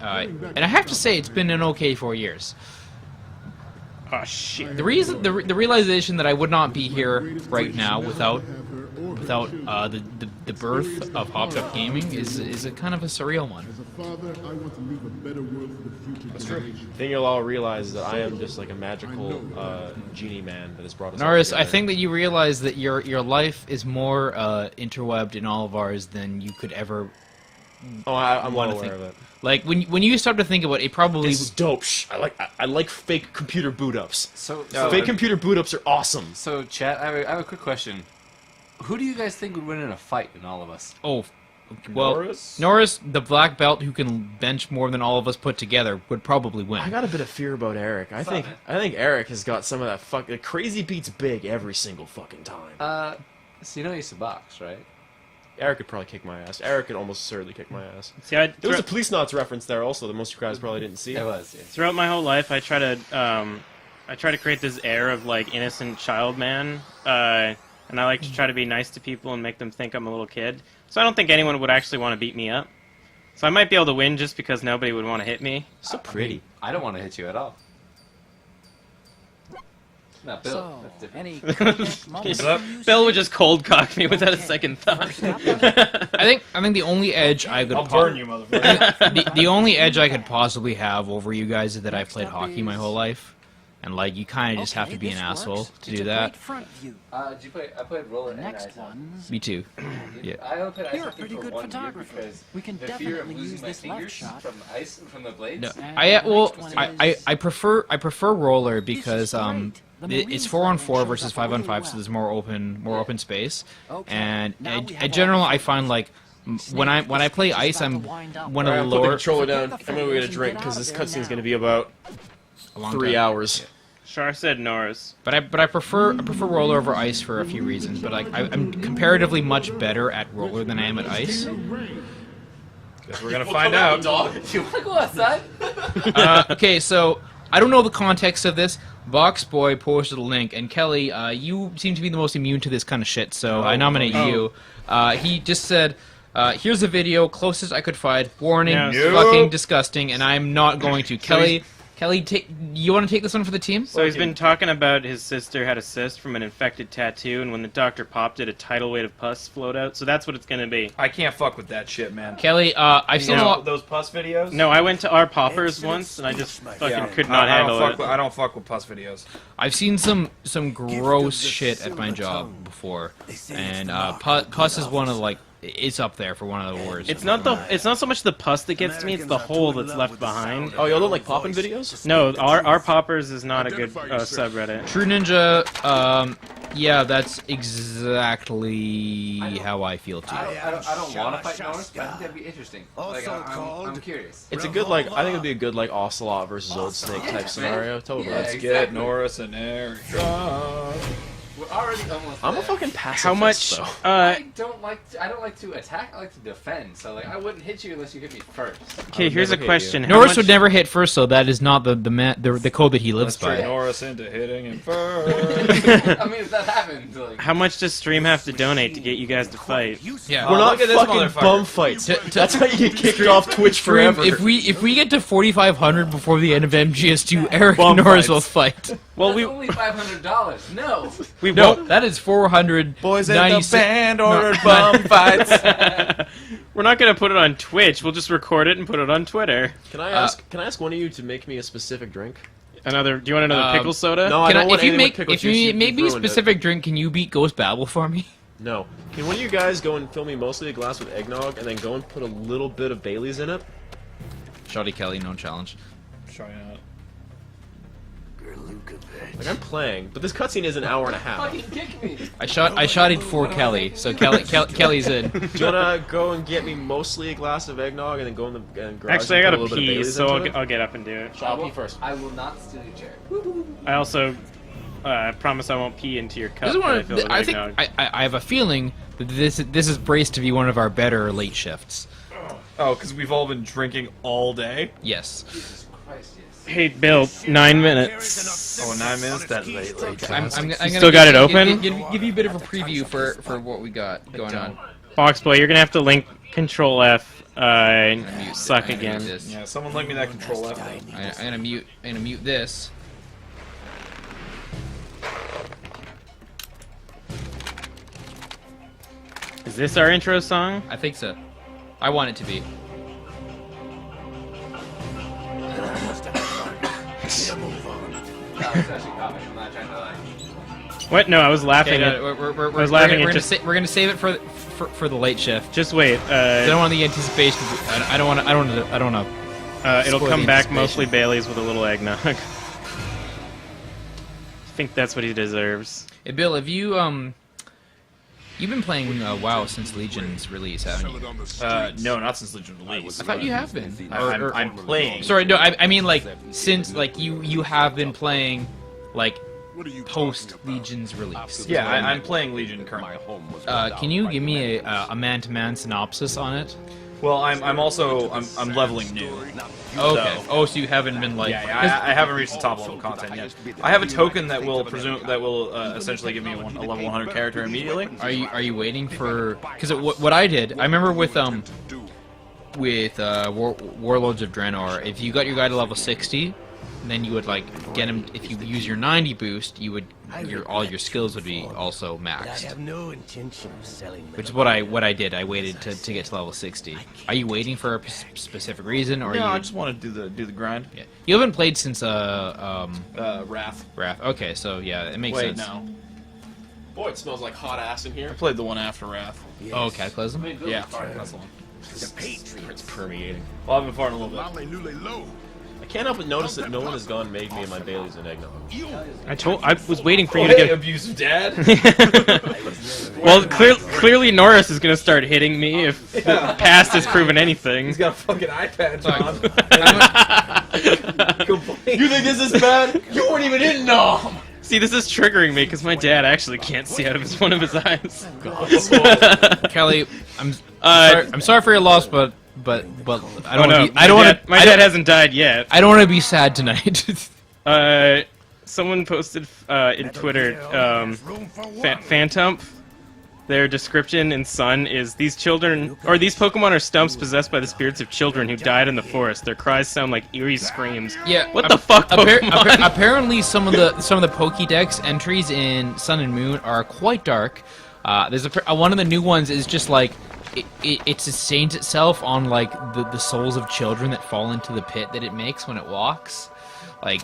And I have to say, it's been an okay 4 years. Oh, shit. The realization that I would not be here right now without the birth of Hopped Up Gaming is a kind of a surreal one. That's true. The thing you'll all realize is that I am just like a magical genie man that has brought us all Norris, I together. think that you realize that your life is more interwebbed in all of ours than you could ever. Oh, I'm well wanna aware think- of it. Like when you start to think about it, probably This is dope. Shh. I like fake computer boot ups. So, Fake computer boot ups are awesome. so chat, I have a quick question. Who do you guys think would win in a fight in all of us? oh. Well, Norris? Norris, the black belt who can bench more than all of us put together, would probably win. I got a bit of fear about Eric. I think Eric has got some of that fucking crazy beats big every single fucking time. So you know he used to box, right? Eric could probably kick my ass. Eric could almost certainly kick my ass. See, I, There was a Police Knots reference there also that most of you guys probably didn't see. It was, yeah. throughout my whole life, I try to create this air of like innocent child man, and I like to try to be nice to people and make them think I'm a little kid. So I don't think anyone would actually want to beat me up. So I might be able to win just because nobody would want to hit me. So pretty. I don't want to hit you at all. No, Bill. So, That's different. any contact moments up? you use Bill would just cold cock me without a second thought. I think the only edge I could I'll burn you, motherfucker. the only edge I could possibly have over you guys is that I've played hockey my whole life, and like you kind of just have to be an this asshole works. to It's do a that. great front view. Did you play? I played roller The and next ice. one's Me too. Yeah. I only played ice You're a hockey pretty for good 1 year photographer. because We can the fear of definitely losing use my this left fingers shot. from the blades. No, And I the well, next one I prefer roller because This is great. The it's Marine 4-on-4 Corps versus shows up 5-on-5, really so there's more open space. Okay, And now we have in general, all- I find like when I play Snake ice, is I'm about to wind up. one Alright, of I'm the putting the lower. controller down. Forget the I'm gonna go get a fingers drink and get because out this of there cutscene's now. gonna be about a long 3 time. hours. Char said Norris. But I prefer roller over ice for a few reasons. But like I'm comparatively much better at roller than I am at ice. Guess we're gonna find out. Dog, do you want to go outside? Okay, so I don't know the context of this. Boxboy posted a link, and Kelly, you seem to be the most immune to this kind of shit, so I nominate you. He just said, here's a video, closest I could find. Warning, fucking disgusting, and I'm not going to. Kelly, you want to take this one for the team? So he's been talking about his sister had a cyst from an infected tattoo, and when the doctor popped it, a tidal weight of pus flowed out. So that's what it's going to be. I can't fuck with that shit, man. Kelly, I've seen a lot. Those pus videos. No, I went to our poppers once, and I just fucking could not handle it. I don't fuck with pus videos. I've seen some gross shit at my job before, and pus is one of it's up there for one of the worst. It's not so much the pus that gets to me; it's the hole that's left behind. Oh, y'all don't like poppin' videos? No, our poppers is not a good subreddit. True Ninja, yeah, that's exactly how I feel too. I don't want to fight Norris, but I think that'd be interesting. Like, I'm curious. It's a good, like, I think it'd be a good, like, Ocelot versus Old Snake type scenario. Totally. Yeah, Let's exactly. get Norris and Eric. We're already almost I'm a there. fucking pacifist, How much? though. I don't like to attack. I like to defend. So like, I wouldn't hit you unless you hit me first. Okay, here's a question. How Norris much- would never hit first, so that is not the code that he lives Let's trick by. Norris into hitting him first. I mean, if that happens, like, How much does Stream have to donate to get you guys to fight? Yeah, We're not look at this fucking motherfucker. bum fights. That's how you get kicked off Twitch forever. If we get to 4,500 before the end of MGS2, Eric Bum and Norris fights. will fight. Well, that's we only $500. No. we No, won't. that is 400. Boys in the 96 band ordered bum fights. We're not gonna put it on Twitch. We'll just record it and put it on Twitter. Can I ask one of you to make me a specific drink? Do you want another pickle soda? No, I Can don't want if you anything make with pickle if juice. you make me a ruined it. specific drink, can you beat Ghost Babel for me? No. Can one of you guys go and fill me mostly a glass with eggnog and then go and put a little bit of Bailey's in it? Shoddy Kelly, no challenge. Try not. Like, I'm playing, but this cutscene is an hour and a half. Fucking kick me. I shotted for Kelly, so Kelly's in. Do you wanna go and get me mostly a glass of eggnog and then go in the garage Actually, I and gotta put a little bit of pee, Bailey's so into it? I'll get up and do it. I'll pee first. I will not steal your chair. I also promise I won't pee into your cup. This is that one I of, fill with I think eggnog. I have a feeling that this is braced to be one of our better late shifts. Oh, because we've all been drinking all day. Yes. Jesus Christ, yes. Hey, Bill, 9 minutes. Oh, 9 minutes? That late. I'm gonna still got it open? Give you a bit of a preview for what we got going on. Boxboy, you're gonna have to link Control F and suck I'm gonna mute again. this. Yeah, someone link me that control F. I'm gonna mute this. Is this our intro song? I think so. I want it to be. No, it's actually comic. I'm not trying to like. What? No, I was laughing Okay, at. we're was laughing at gonna just- we're gonna save it for the late shift. Just wait. I don't want the anticipation. I don't want to. It'll spoil come the back anticipation. mostly Bailey's with a little eggnog. I think that's what he deserves. Hey, Bill, have you you've been playing WoW since Legion's release, haven't you? No, not since Legion release. I thought you have been. I'm playing. Sorry, no, I mean like since like you have been playing like post Legion's release. Yeah, I'm playing Legion currently. Can you give me a man-to-man synopsis on it? Well, I'm also leveling new. Okay. Oh, so you haven't been like. Yeah, I haven't reached the top level content yet. I have a token that will essentially give me a level 100 character immediately. Are you waiting for? Because what I did, I remember with Warlords of Draenor, if you got your guy to level 60, then you would like get him. If you use your 90 boost, you would all your skills would be also maxed. no intention of selling Which is what I did. I waited to get to level 60. Are you waiting for a specific reason, or No, you? I just want to do the grind. Yeah. You haven't played since Wrath. Wrath. Okay, so yeah, it makes Wait, sense. no. Boy, it smells like hot ass in I here. played the one after Wrath. Oh, Cataclysm. Yeah, that's the one. It's permeating. Well, I've been farting a little bit. I can't help but notice that no one has gone and made me and my Bailey's and eggnog. I was waiting for you Oh, to hey, get. abusive dad. Well, clearly Norris is gonna start hitting me if the past has proven anything. He's got a fucking iPad, John. You think this is bad? You weren't even in Nom! See, this is triggering me because my dad actually can't see out of one of his eyes. Kelly, I'm sorry for your loss, but I don't. Oh, no, I don't want to. my dad hasn't died yet. I don't want to be sad tonight. Someone posted in Twitter, Phantump. Their description in Sun is these Pokemon are stumps possessed by the spirits of children who died in the forest. Their cries sound like eerie screams. Yeah. What the fuck, Pokemon? Apparently, some of the Pokédex entries in Sun and Moon are quite dark. There's one of the new ones is just like it sustains itself on like the souls of children that fall into the pit that it makes when it walks. Like,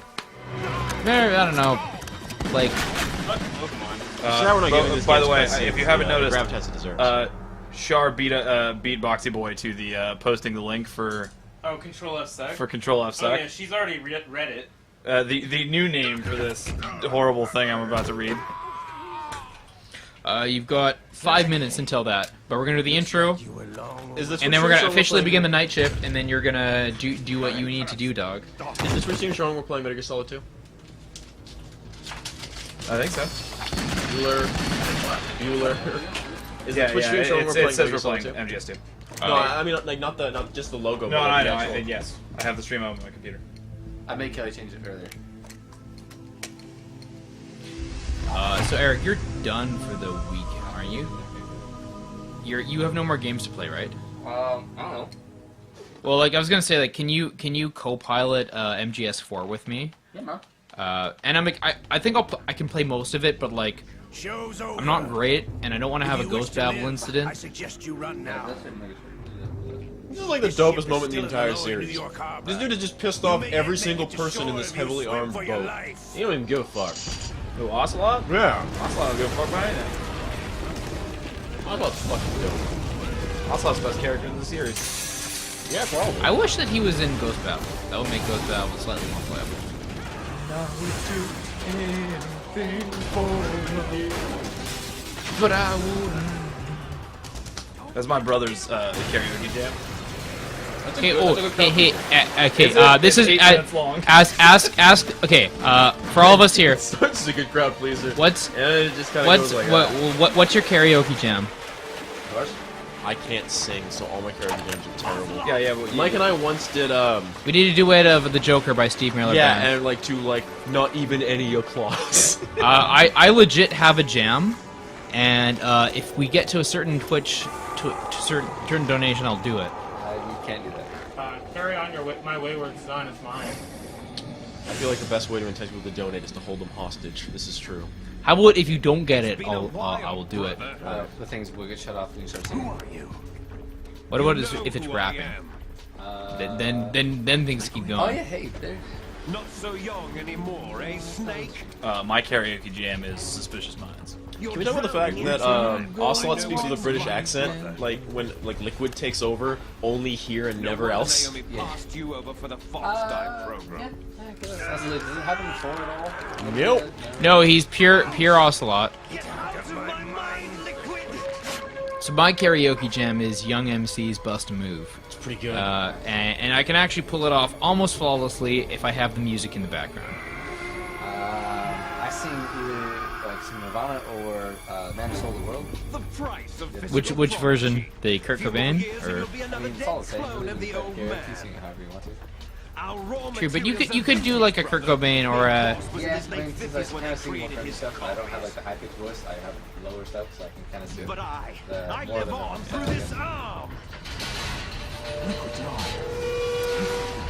I don't know, like. By the way, if you haven't noticed, Char beat Boxy Boy to the posting the link for Control F Sec. for Control F Sec. Oh yeah, she's already read it. The new name for this horrible thing I'm about to read. You've got 5 minutes until that, but we're gonna do the intro, and then we're gonna officially begin the night shift, and then you're gonna do what you need to do, dog. Is this Richie showing we're playing Metal Gear Solid 2? I think so. Bueller. Is Yeah, the Twitch yeah. stream showing It we're playing says Metal we're Gear playing Solid 2? MGS2. No, I mean like not just the logo. No, but I the know. actual- Yes, I have the stream on my computer. I made Kelly change it earlier. So Eric, you're done for the week, aren't you? You have no more games to play, right? I don't know. Well, like I was gonna say, like, can you co-pilot MGS4 with me? Yeah, man. And I think I can play most of it, but like I'm not great, and I don't want to have a Ghost Babel incident. I suggest you run now. This is like the dopest moment in the entire series. This dude has just pissed off every single person in this heavily armed boat. He don't even give a fuck. Who, Ocelot? Yeah. Ocelot don't give a fuck about anything. Ocelot's fucking dope. Ocelot's the best character in the series. Yeah, probably. I wish that he was in Ghost Babel. That would make Ghost Babel slightly more playable. But I wouldn't. That's my brother's karaoke jam. Okay, this It's is 8 minutes long. ask. Okay, for all of us here, This is a good crowd pleaser. what's And it just kind of goes like that. what's your karaoke jam? I can't sing, so all my karaoke jams are terrible. Yeah, well, Mike and I once did We need to do it of the Joker by Steve Miller Band. and like to like not even any applause. I legit have a jam, and if we get to a certain Twitch to certain donation, I'll do it. We can't do that. Carry on my wayward son is mine. I feel like the best way to entice people to donate is to hold them hostage. This is true. How about if you don't get it, I will do it. The things will get shut off when you start singing. What about if it's rapping? Then things keep going. Oh yeah, hey, there. Not so young anymore, eh, Snake? My karaoke jam is Suspicious Minds. Can we talk about the fact that Ocelot speaks with a British accent, like when like Liquid takes over, only here and never else? They only passed you over for the Fox-type program. Does it happen before at all? Nope. No, he's pure Ocelot. So my karaoke jam is Young MC's Bust a Move. It's pretty good. And I can actually pull it off almost flawlessly if I have the music in the background. I sing either like some Nirvana or Man Who Sold the World. The price of Which version? The Kurt Cobain? Or I mean, it's all the same. You can sing it however you want to. true, but you could do like a Kurt Cobain or a. Yeah, I mean, since I kind of sing more country stuff, and I don't have like the high pitched voice. I have lower stuff, so I can kind of sing But I the more of live the on stuff. through this arm.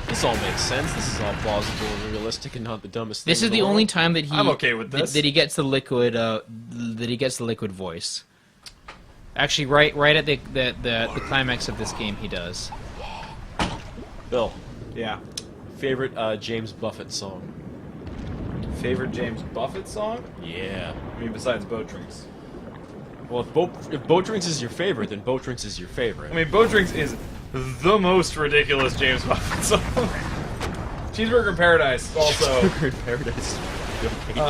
This all makes sense. This is all plausible and realistic, and not the dumbest thing. This is in the world. only time that he. I'm okay with this. That he gets the liquid. That he gets the liquid voice. Actually, right at the climax of this game, he does. Bill, Yeah. favorite James Buffett song? Favorite James Buffett song? Yeah. I mean, besides Boat Drinks. Well, if Boat Drinks is your favorite, then Boat Drinks is your favorite. I mean, Boat Drinks is the most ridiculous James Buffett song. Cheeseburger in Paradise, also. in Paradise. Okay, too.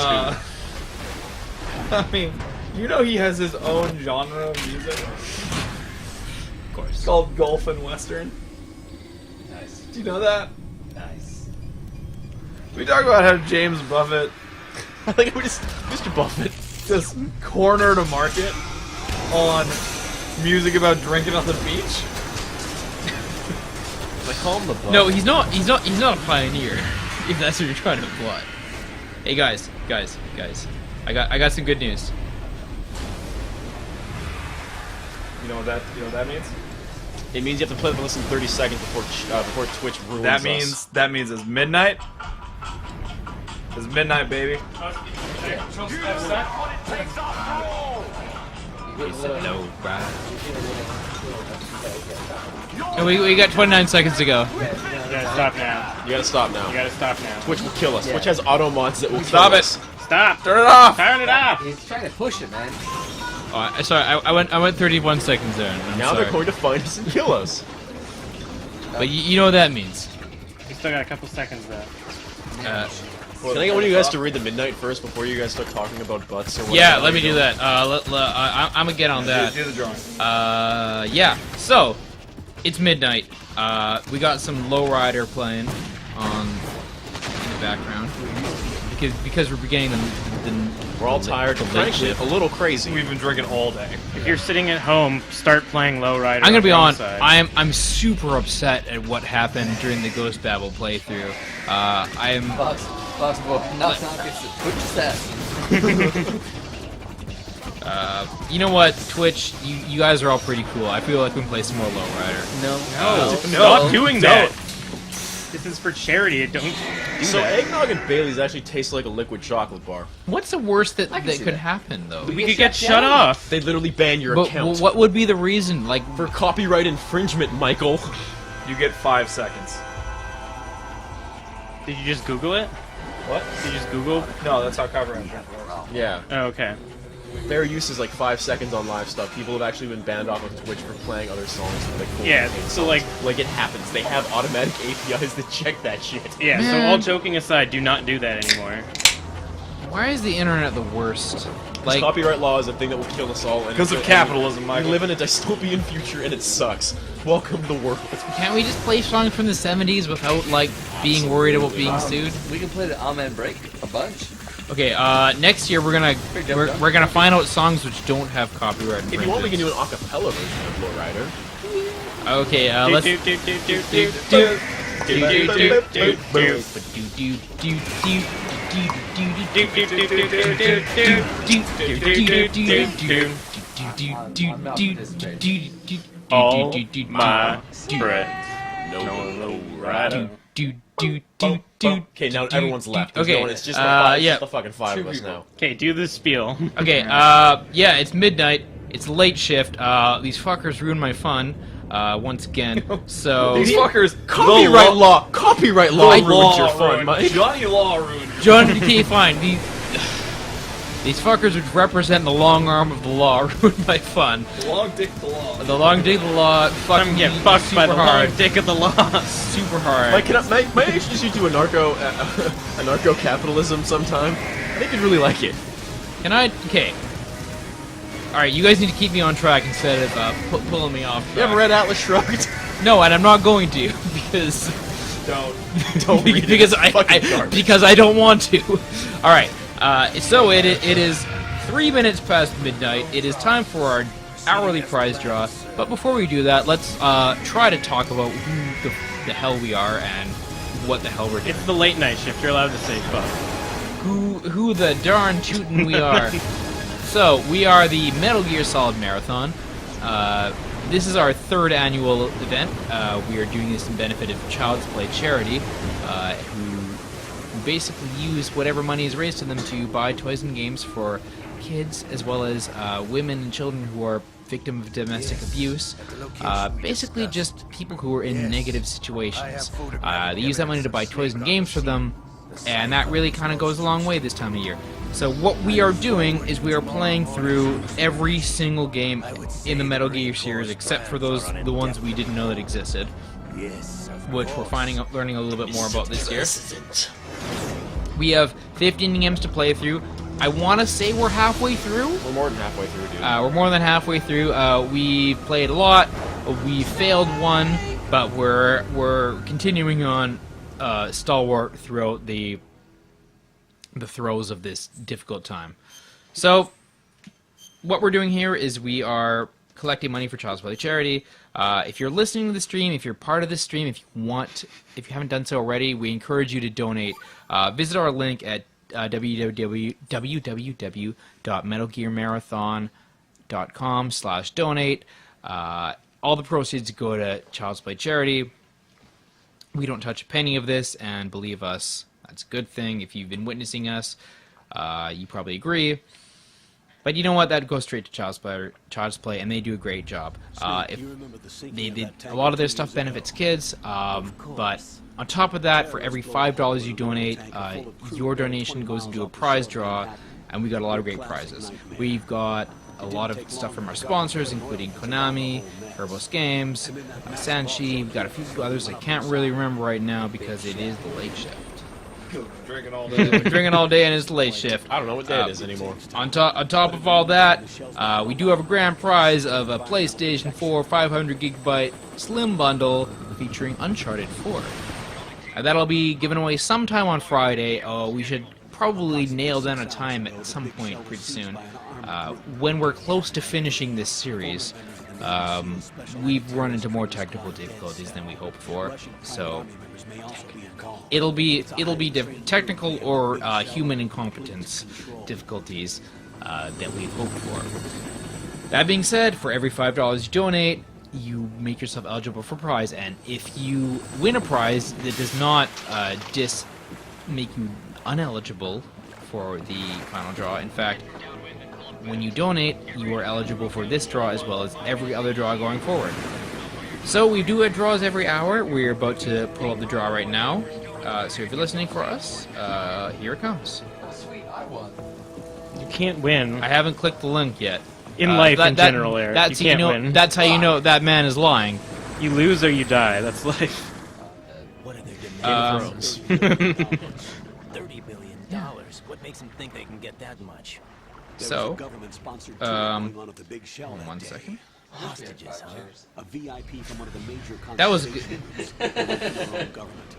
I mean, you know he has his own genre of music. Of course. It's called Golf and Western. Nice. Do you know that? Nice. We talk about how James Buffett I think we just Mr. Buffett. just cornered a market on music about drinking on the beach. I call him the Buffett. No, he's not a pioneer. if that's what you're trying to imply. Hey guys. I got some good news. You know what that means? It means you have to play for less than 30 seconds before Twitch ruins That us. means it's midnight. It's midnight, baby. No, right. And we got 29 seconds to go. You gotta stop now. You gotta stop now. You gotta stop now. Twitch will kill us. Twitch has auto mods that will kill Stop us. it. Stop! Turn it off. Turn it off! He's trying to push it, man. Oh, sorry, I went 31 seconds there. I'm Now sorry. they're going to find us and kill us. But you know what that means. We still got a couple seconds though. Can I get one of you guys to read the midnight first before you guys start talking about butts or whatever? Yeah, let me do that. I'm gonna get on that. Do the drawing. Yeah. So, it's midnight. We got some lowrider playing on in the background because we're beginning the We're all tired, the and late frankly, shift. a little crazy. We've been drinking all day. If you're sitting at home, start playing Lowrider. I'm gonna be your on. side. I'm super upset at what happened during the Ghost Babel playthrough. I am. Possible. Knock it's a Twitch assassin. You know what, Twitch? You guys are all pretty cool. I feel like we can play some more Lowrider. No. Stop doing that! This is for charity. Don't do So that. eggnog and Bailey's actually taste like a liquid chocolate bar. What's the worst that can see could that. happen though? We could get shut off. They literally ban your But account. what would be the reason? Like, For copyright infringement, Michael. You get 5 seconds. Did you just Google it? What? Did you just Google? No, that's how copyright works. Yeah. Oh, okay. Fair use is like 5 seconds on live stuff. People have actually been banned off of Twitch for playing other songs. Like cool Yeah, songs. so like, Like it happens. They have automatic APIs that check that shit. yeah, so Man. all joking aside, do not do that anymore. why is the internet the worst? Like, Copyright law is a thing that will kill us all. Because of capitalism, We Michael. live in a dystopian future and it sucks. Welcome to the world. can't we just play songs from the 70s without like being worried about being sued? We can play the Amen Break a bunch. Okay, next year we're gonna find out songs which don't have copyright. If you want, we can do an infringements. acapella version of Lowrider. Okay, let's. Do, do, do, do, do, do. Do, do, do, do, do. All my friends know Lowrider. Okay, now everyone's left. There's Okay, no one, it's just the five, yeah. just the fucking 5 of us now. Okay, do the spiel. Okay, yeah, it's midnight. It's late shift. These fuckers ruined my fun. Once again. So These fuckers. Copyright law! Copyright law The ruins your fun, ruined. Mike. Johnny Law ruined. John, okay, fine. These fuckers which represent the long arm of the law ruined my fun. Long dick the law. The long dick of the law fucking I'm get fucked by the hard. long dick of the law. Super hard. Mike, might I introduce you to anarcho-capitalism sometime? I think you'd really like it. Can I? Okay. All right, you guys need to keep me on track instead of pulling me off. You ever read Atlas Shrugged? No, and I'm not going to because Don't read it. because It's fucking garbage. because I don't want to. All right. So it is 3 minutes past midnight. It is time for our hourly prize draw. But before we do that, let's try to talk about who the hell we are and what the hell we're doing. It's the late night shift. You're allowed to say fuck. Who the darn tootin' we are. So, we are the Metal Gear Solid Marathon. This is our 3rd annual event. We are doing this in benefit of Child's Play Charity, who basically use whatever money is raised to them to buy toys and games for kids, as well as women and children who are victim of domestic abuse. Basically just people who are in negative situations. They use that money to buy toys and games for them, and that really kind of goes a long way this time of year. So what we are doing is we are playing through every single game in the Metal Gear series, except for the ones we didn't know that existed, which we're learning a little bit more about this year. We have 15 games to play through. I want to say we're halfway through. We're more than halfway through, dude. We're more than halfway through. We played a lot. We failed one, but we're continuing on stalwart throughout the throes of this difficult time. So, what we're doing here is we are collecting money for Child's Play charity. If you're listening to the stream, if you're part of the stream, if you haven't done so already, we encourage you to donate. Visit our link at www.metalgearmarathon.com/donate. All the proceeds go to Child's Play charity. We don't touch a penny of this, and believe us, that's a good thing. If you've been witnessing us, you probably agree. But you know what? That goes straight to Child's Play, and they do a great job. A lot of their stuff benefits kids, but on top of that, for every $5 you donate, your donation goes into a prize draw, and we got a lot of great prizes. We've got a lot of stuff from our sponsors, including Konami, Herbos Games, Sanchi. We've got a few others I can't really remember right now because it is the late shift. Drinking all We've been drinking all day and it's the late shift. I don't know what day it is anymore. On top of all that, we do have a grand prize of a PlayStation 4 500GB Slim Bundle featuring Uncharted 4. That'll be given away sometime on Friday. We should probably nail down a time at some point pretty soon. When we're close to finishing this series, we've run into more technical difficulties than we hoped for, so it'll be technical or human incompetence difficulties that we've hoped for. That being said, for every $5 you donate, you make yourself eligible for a prize, and if you win a prize that does not make you uneligible for the final draw. In fact, when you donate, you are eligible for this draw as well as every other draw going forward. So we do have draws every hour. We're about to pull up the draw right now. So if you're listening for us, here it comes. You can't win. I haven't clicked the link yet. In life, in general, Eric. That's you can't win. That's how you know that man is lying. You lose or you die. That's life. What are they Game of Thrones. $30 billion. What makes them think they can get that much? So, one second. Hostages, huh? A VIP from one of the major That was good.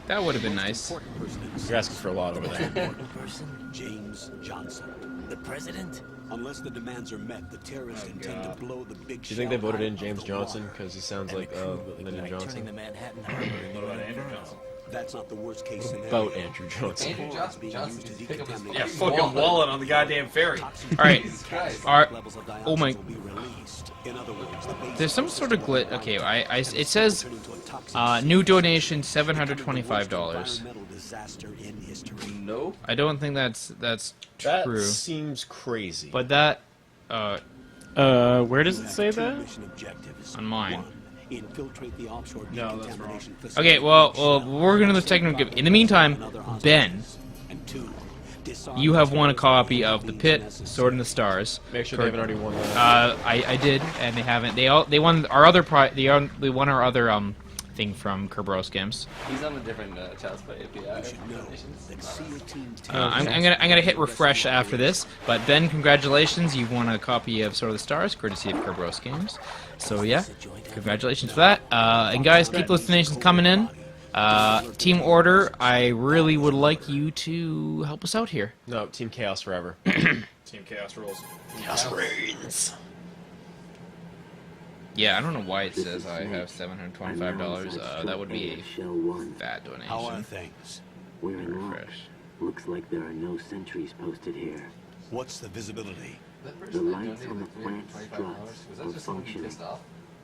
That would have been nice. You're asking for a lot over there. James Johnson. The president? Unless the demands are met, the terrorists intend to blow the big Do you think they voted in James Johnson because he sounds like Lyndon Johnson? Turning the Manhattan Harbor. That's not the worst case scenario. About Andrew Johnson. Andrew Johnson's pick up his Yeah, fucking wallet on the goddamn ferry. Alright. Alright. Levels of Oh my. dioxin will be released. In other words, the base There's some sort of glitch. Okay, it says new donation $725. environmental disaster in history. No. I don't think that's That true. seems crazy. But that Where does it say that? Mission objectives. On mine. 1. Infiltrate the offshore No, that's decontamination facility. Okay, well, we're gonna the technical. In the meantime, Ben, And 2. Disarm you have won a copy of The Pit, Sword in the Stars. Make sure they haven't already won that. I did, and they haven't. They won our other they won our other thing from Kerberos Games. He's on a different Child's Play API. that SEAL Team 10 I'm gonna hit refresh after this. But Ben, congratulations! You've won a copy of Sword of the Stars, courtesy of Kerberos Games. So yeah, congratulations for that. And guys, keep those donations coming in. Team Order, I really would like you to help us out here. No, Team Chaos forever. Team Chaos rules. Chaos reigns. Yeah, I don't know why it says I have $725. That would be a fat How are donation. things? We're not. Refresh. Looks like there are no sentries posted here. What's the visibility? The lights on the plant's struts are functioning.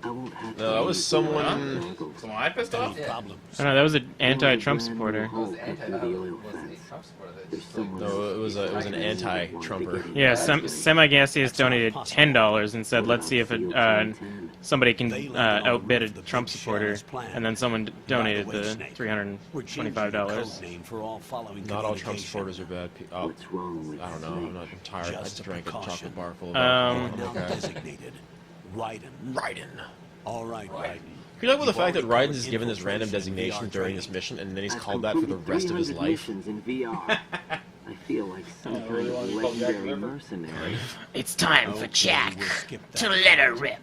I won't have to No, that was someone. goggles. Someone I pissed off? Any problems? I don't know, that was an anti-Trump supporter. Hole cut through the oil fence. There's someone No, it was an anti-Trumper. Yeah, Semi-Gaseous donated $10 and said, let's see if somebody can outbid a Trump supporter, and then someone donated the $325. Name for all following Not all Trump communication. supporters are bad people. What's wrong with I don't know. I'm not. I'm tired. I just drank a chocolate bar full of Now alcohol. Okay. designated. Raiden. Raiden. All right, Raiden. Can you talk about the fact that Raiden is given this random designation during this mission, and then he's I've called that for the completed rest of his 300 life? missions in VR. I feel like some kind of legendary mercenary. It's time for Jack to let her rip.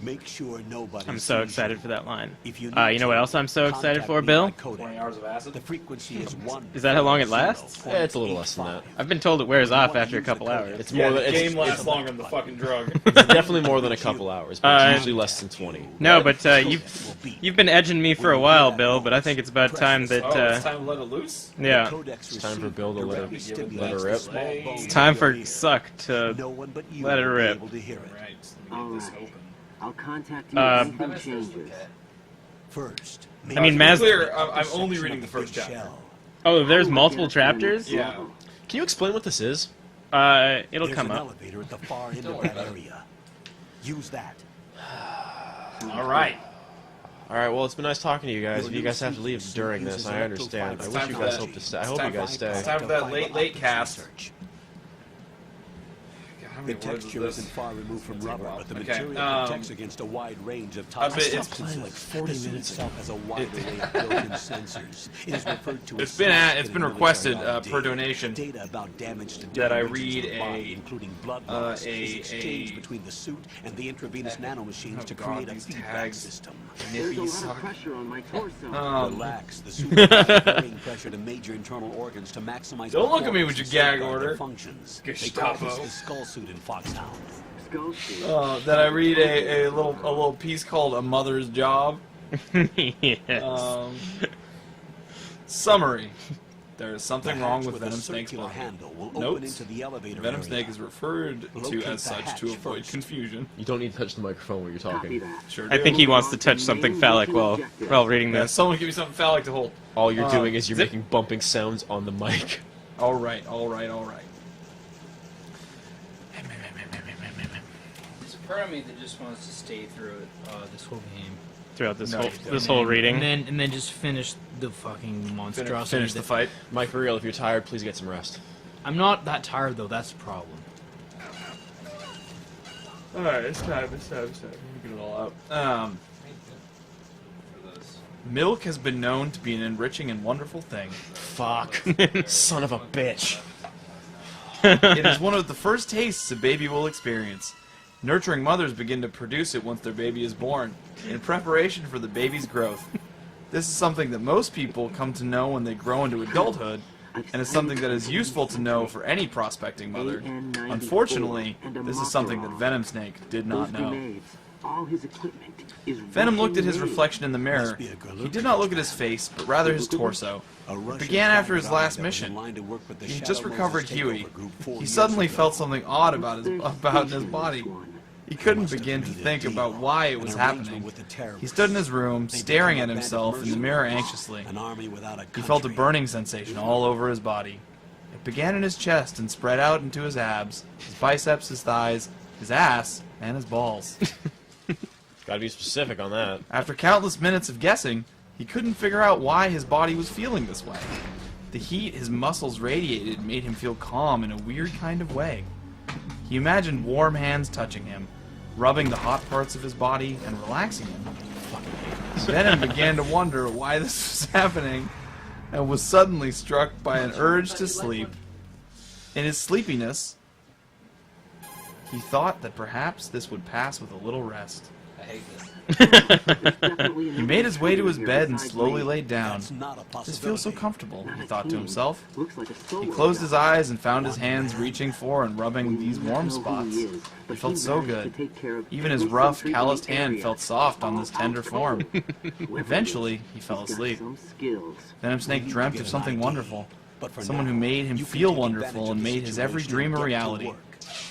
Make sure nobody I'm so sees excited for that line. If you You know what else I'm so excited for, Bill? 20 hours of acid. The frequency is 1. Is that how long it lasts? Yeah, it's a little less than that. I've been told it wears off after a couple hours. It's Yeah, more the than game lasts longer than the fucking drug. It's definitely more than a couple hours, but it's usually less than 20. No, but you've been edging me for a while, Bill. But I think it's about time that it's time to let it loose? yeah, It's time for Bill to let it rip. it's time for Suck to let it rip. I'll contact you if anything changes. First, I mean, Maz. Clear, I'm only reading the first chapter. Oh, there's multiple chapters. Yeah. Can you explain what this is? It'll There's come an up. elevator at the far end of that area. Use that. All right. Alright, well, it's been nice talking to you guys. If you guys have to leave during this, I understand. I wish you guys hope to stay. I hope you guys stay. It's time for that late cast. The texture isn't far removed from rubber, but the material protects against a wide range of I bet toxic it's substances. like 40 minutes itself has a wide array of built-in sensors. It is referred to It's as been requested per donation data about damage to that I different regions read of the body, including blood loss, is exchanged between the suit and the intravenous nanomachines to create a feedback system. There's a lot of pressure on my torso. Relax. The suit applies varying pressure to major internal organs to maximize. Don't look at me with your gag performance and order. functions. Gestapo. They call this the skull suit in Foxhound. Skull suit. That I read a little piece called "A Mother's Job." Yes. Summary: There is something The wrong hatch with with a Venom Snake's circular body. handle will open Notes: into the elevator Venom area. Snake is referred to Locate as the such hatch to avoid first. confusion. You don't need to touch the microphone when you're Copy talking. that. Sure I do. think he wants to touch something phallic while reading Yeah, this. someone give me something phallic to hold. All you're doing is you're zip. making bumping sounds on the mic. All right. There's a part of me that just wants to stay through it this whole game. Throughout this No, whole you don't. this whole reading. And then just finish the fucking monstrosity. Finish the fight. Mike, for real, if you're tired, please get some rest. I'm not that tired though. That's the problem. All right, it's time. Get it all out. Milk has been known to be an enriching and wonderful thing. Fuck. Son of a bitch. It is one of the first tastes a baby will experience. Nurturing mothers begin to produce it once their baby is born, in preparation for the baby's growth. This is something that most people come to know when they grow into adulthood, and is something that is useful to know for any prospecting mother. Unfortunately, this is something that Venom Snake did not know. All his equipment is Venom looked at his Russian-made. reflection in the mirror. He did not look at his face, but rather his torso. It began after his last mission. He had just recovered Huey. He suddenly felt something odd about in his body. He couldn't begin to think about why it was happening. He stood in his room, staring at himself in the mirror anxiously. He felt a burning sensation all over his body. It began in his chest and spread out into his abs, his biceps, his thighs, his ass, and his balls. Gotta be specific on that. After countless minutes of guessing, he couldn't figure out why his body was feeling this way. The heat his muscles radiated made him feel calm in a weird kind of way. He imagined warm hands touching him, rubbing the hot parts of his body and relaxing him. Venom began to wonder why this was happening, and was suddenly struck by an urge to sleep. In his sleepiness, he thought that perhaps this would pass with a little rest. I hate this. He made his way to his bed and slowly laid down. This feels so comfortable, he thought to himself. He closed his eyes and found his hands reaching for and rubbing these warm spots. It felt so good. Even his rough, calloused hand felt soft on this tender form. Eventually, he fell asleep. Venom Snake dreamt of something wonderful. Someone who made him feel wonderful and made his every dream a reality.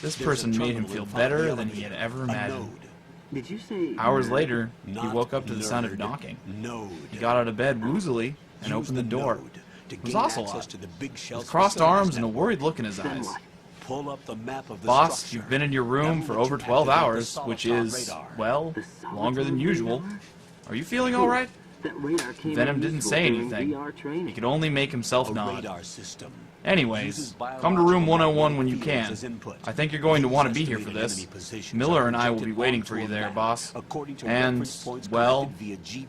This person made him feel better than he had ever imagined. Hours later, he woke up to the sound of knocking. He got out of bed woozily and opened the door. It was Ocelot, with crossed arms and a worried look in his eyes. Boss, you've been in your room for over 12 hours, which is, well, longer than usual. Are you feeling all right? That radar came Venom in didn't useful say during anything. VR training. He could only make himself A nod. radar system. Anyways, come to room 101 when you can. I think you're going to want to be here for this. Miller and I will be waiting for you there, boss. And, well,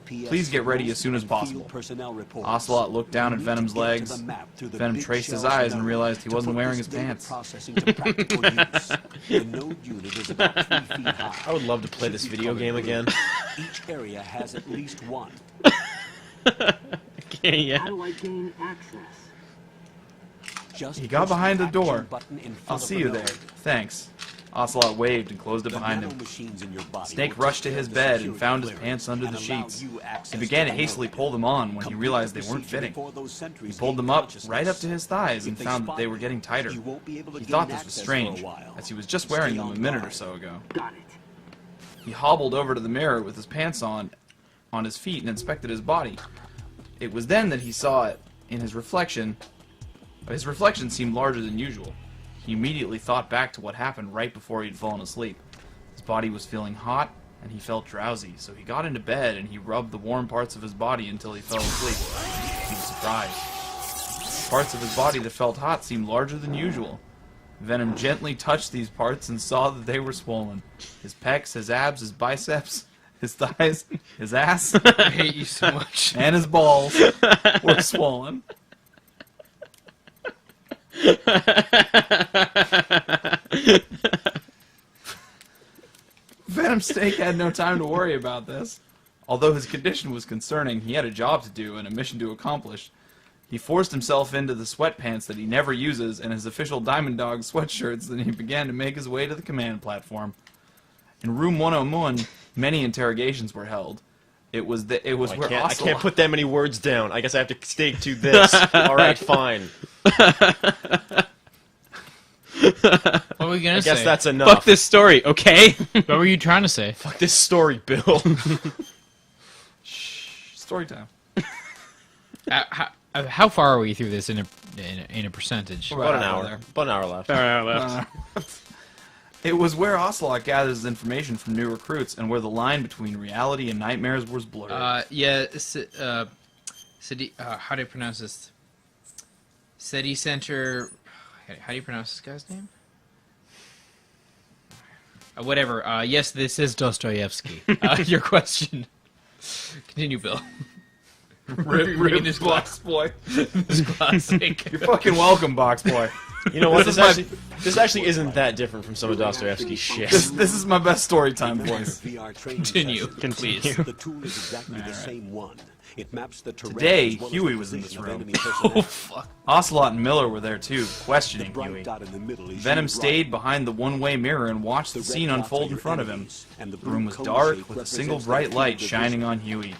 please get ready as soon as possible. Ocelot looked down at Venom's legs. Venom traced his eyes and realized he wasn't wearing his pants. I would love to play this video game again. Each area has at least one. Yeah. How do I gain access? He got behind the door. I'll see you there. Thanks. Ocelot waved and closed it behind him. Snake rushed to his bed and found his pants under the sheets. He began to hastily pull them on when he realized they weren't fitting. He pulled them up right up to his thighs and found that they were getting tighter. He thought this was strange, as he was just wearing them a minute or so ago. Got it. He hobbled over to the mirror with his pants on his feet and inspected his body. It was then that he saw it in his reflection. His reflection seemed larger than usual. He immediately thought back to what happened right before he'd fallen asleep. His body was feeling hot, and he felt drowsy, so he got into bed and he rubbed the warm parts of his body until he fell asleep. He was surprised. Parts of his body that felt hot seemed larger than usual. Venom gently touched these parts and saw that they were swollen. His pecs, his abs, his biceps, his thighs, his ass, I hate you so much. and his balls were swollen. Venom Snake had no time to worry about this. Although his condition was concerning, he had a job to do and a mission to accomplish. He forced himself into the sweatpants that he never uses and his official Diamond Dog sweatshirts, and he began to make his way to the command platform. In room 101, many interrogations were held. It was where I can't put that many words down. I guess I have to stick to this. Alright, fine. What were we gonna say? I guess that's enough. Fuck this story, okay? What were you trying to say? Fuck this story, Bill. Shh, story time. How far are we through this in a percentage? About an hour. About an hour left. It was where Ocelot gathers his information from new recruits and where the line between reality and nightmares was blurred. Yeah, how do you pronounce this? City Center. How do you pronounce this guy's name? Whatever. Yes, this is Dostoevsky. Your question. Continue, Bill. Rip this Box Boy. This classic. You're fucking welcome, Box Boy. You know what? This actually isn't that different from some of Dostoevsky's shit. This is my best story time voice. Continue, please. The tool is exactly the same one. It maps the terrain. Today, Huey was in this room. Oh, fuck. Ocelot and Miller were there too, questioning Huey. Venom stayed behind the one-way mirror and watched the scene unfold in front of him. The room was dark, with a single bright light shining on Huey.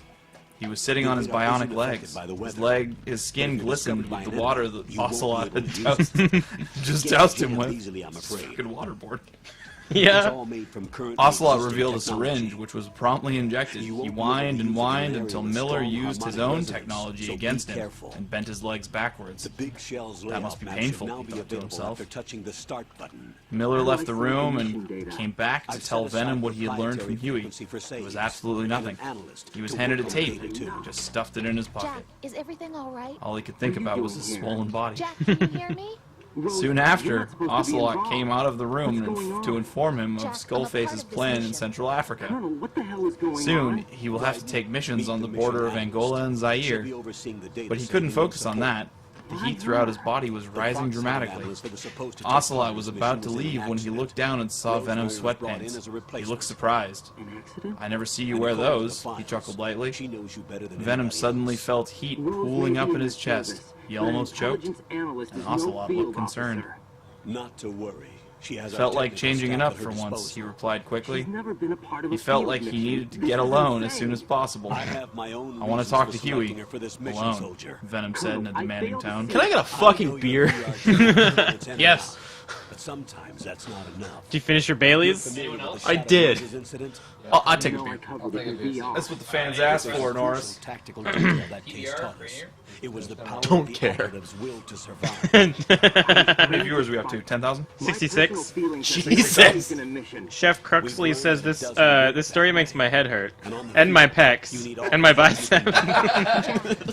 He was sitting on his bionic legs. His skin glistened with the water that Ocelot had just doused him with. Fucking waterboard. Yeah. Ocelot revealed a syringe, which was promptly injected. He whined and whined until Miller used his own technology against him and bent his legs backwards. That must be painful, he thought to himself. Miller left the room and came back to tell Venom what he had learned from Huey. It was absolutely nothing. He was handed a tape and just stuffed it in his pocket. Jack, is everything all right? All he could think about was his swollen body. Jack, can you hear me? Soon after, Ocelot came out of the room to inform him of Skullface's plan in Central Africa. Soon, he will have to take missions on the border of Angola and Zaire, but he couldn't focus on that. The heat throughout his body was rising dramatically. Ocelot was about to leave when he looked down and saw Venom's sweatpants. He looked surprised. "I never see you wear those," he chuckled lightly. Venom suddenly felt heat pooling up in his chest. He almost choked, and Ocelot looked concerned. Not to worry. Felt like changing it up for once, he replied quickly. He felt like he needed to get alone as soon as possible. "I want to talk to Huey. Alone," Venom said in a demanding tone. Can I get a fucking beer? Yes. But sometimes that's not enough. Did you finish your Baileys? I did. I'll take a No, I beer. covered it in VR. That's what the fans asked for, Norris. Tactical detail that case taught us. It was the power Don't of the care. operative's will to survive. How many viewers are we up to? 10,000? 66. Jesus. Chef Cruxley says this this story makes my head hurt, and my pecs, and my bicep.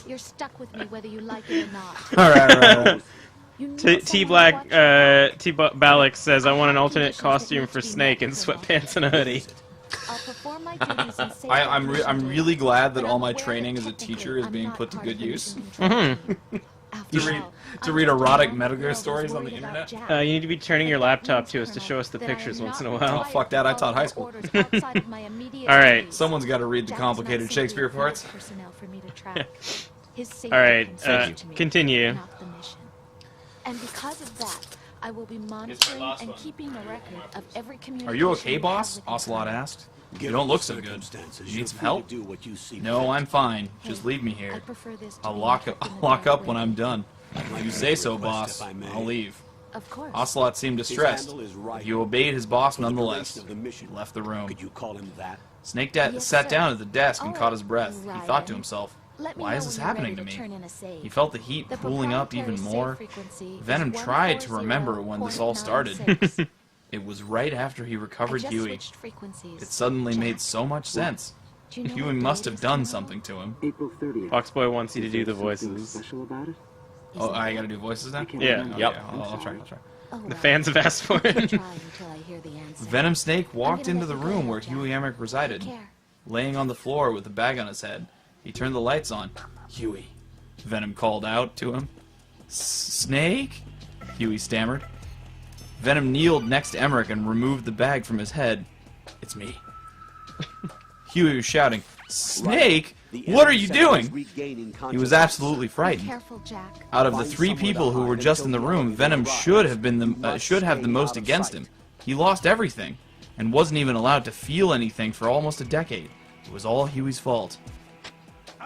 You're stuck with me whether you like it or not. All right. T Black T Balak says I want an alternate costume for Snake in sweatpants and a hoodie. I'm really glad that all my training as a teacher is being put to good use. To read erotic Metal Gear stories on the internet. You need to be turning your laptop to us to show us the pictures once in a while. Oh, fuck that, I taught high school. Alright. Someone's got to read the complicated Shakespeare parts. Alright, continue. And because of that, I will be monitoring and keeping a record of every communication. Are you okay, boss? Ocelot asked. You don't look so good. You need some help? No, I'm fine. Just leave me here. I'll lock up when I'm done. If you say so, boss, I'll leave. Of course. Ocelot seemed distressed. He obeyed his boss nonetheless. He left the room. Snake sat down at the desk and caught his breath. He thought to himself, why is this happening to me? He felt the heat pooling up even more. Venom tried to remember when this all started. It was right after he recovered Huey. It suddenly made so much sense. Huey must have done something to him. Foxboy wants you to do the voices. Oh, I gotta do voices now? Yeah. Okay, Yep. I'll try. The fans have asked for it. Venom Snake walked into the room where Huey Emmerich resided. Laying on the floor with a bag on his head, he turned the lights on. Huey, Venom called out to him. Snake? Huey stammered. Venom kneeled next to Emmerich and removed the bag from his head. It's me. Huey was shouting, Snake? What are you doing? He was absolutely frightened. Out of the 3 people who were just in the room, Venom should have the most against him. He lost everything, and wasn't even allowed to feel anything for almost a decade. It was all Huey's fault.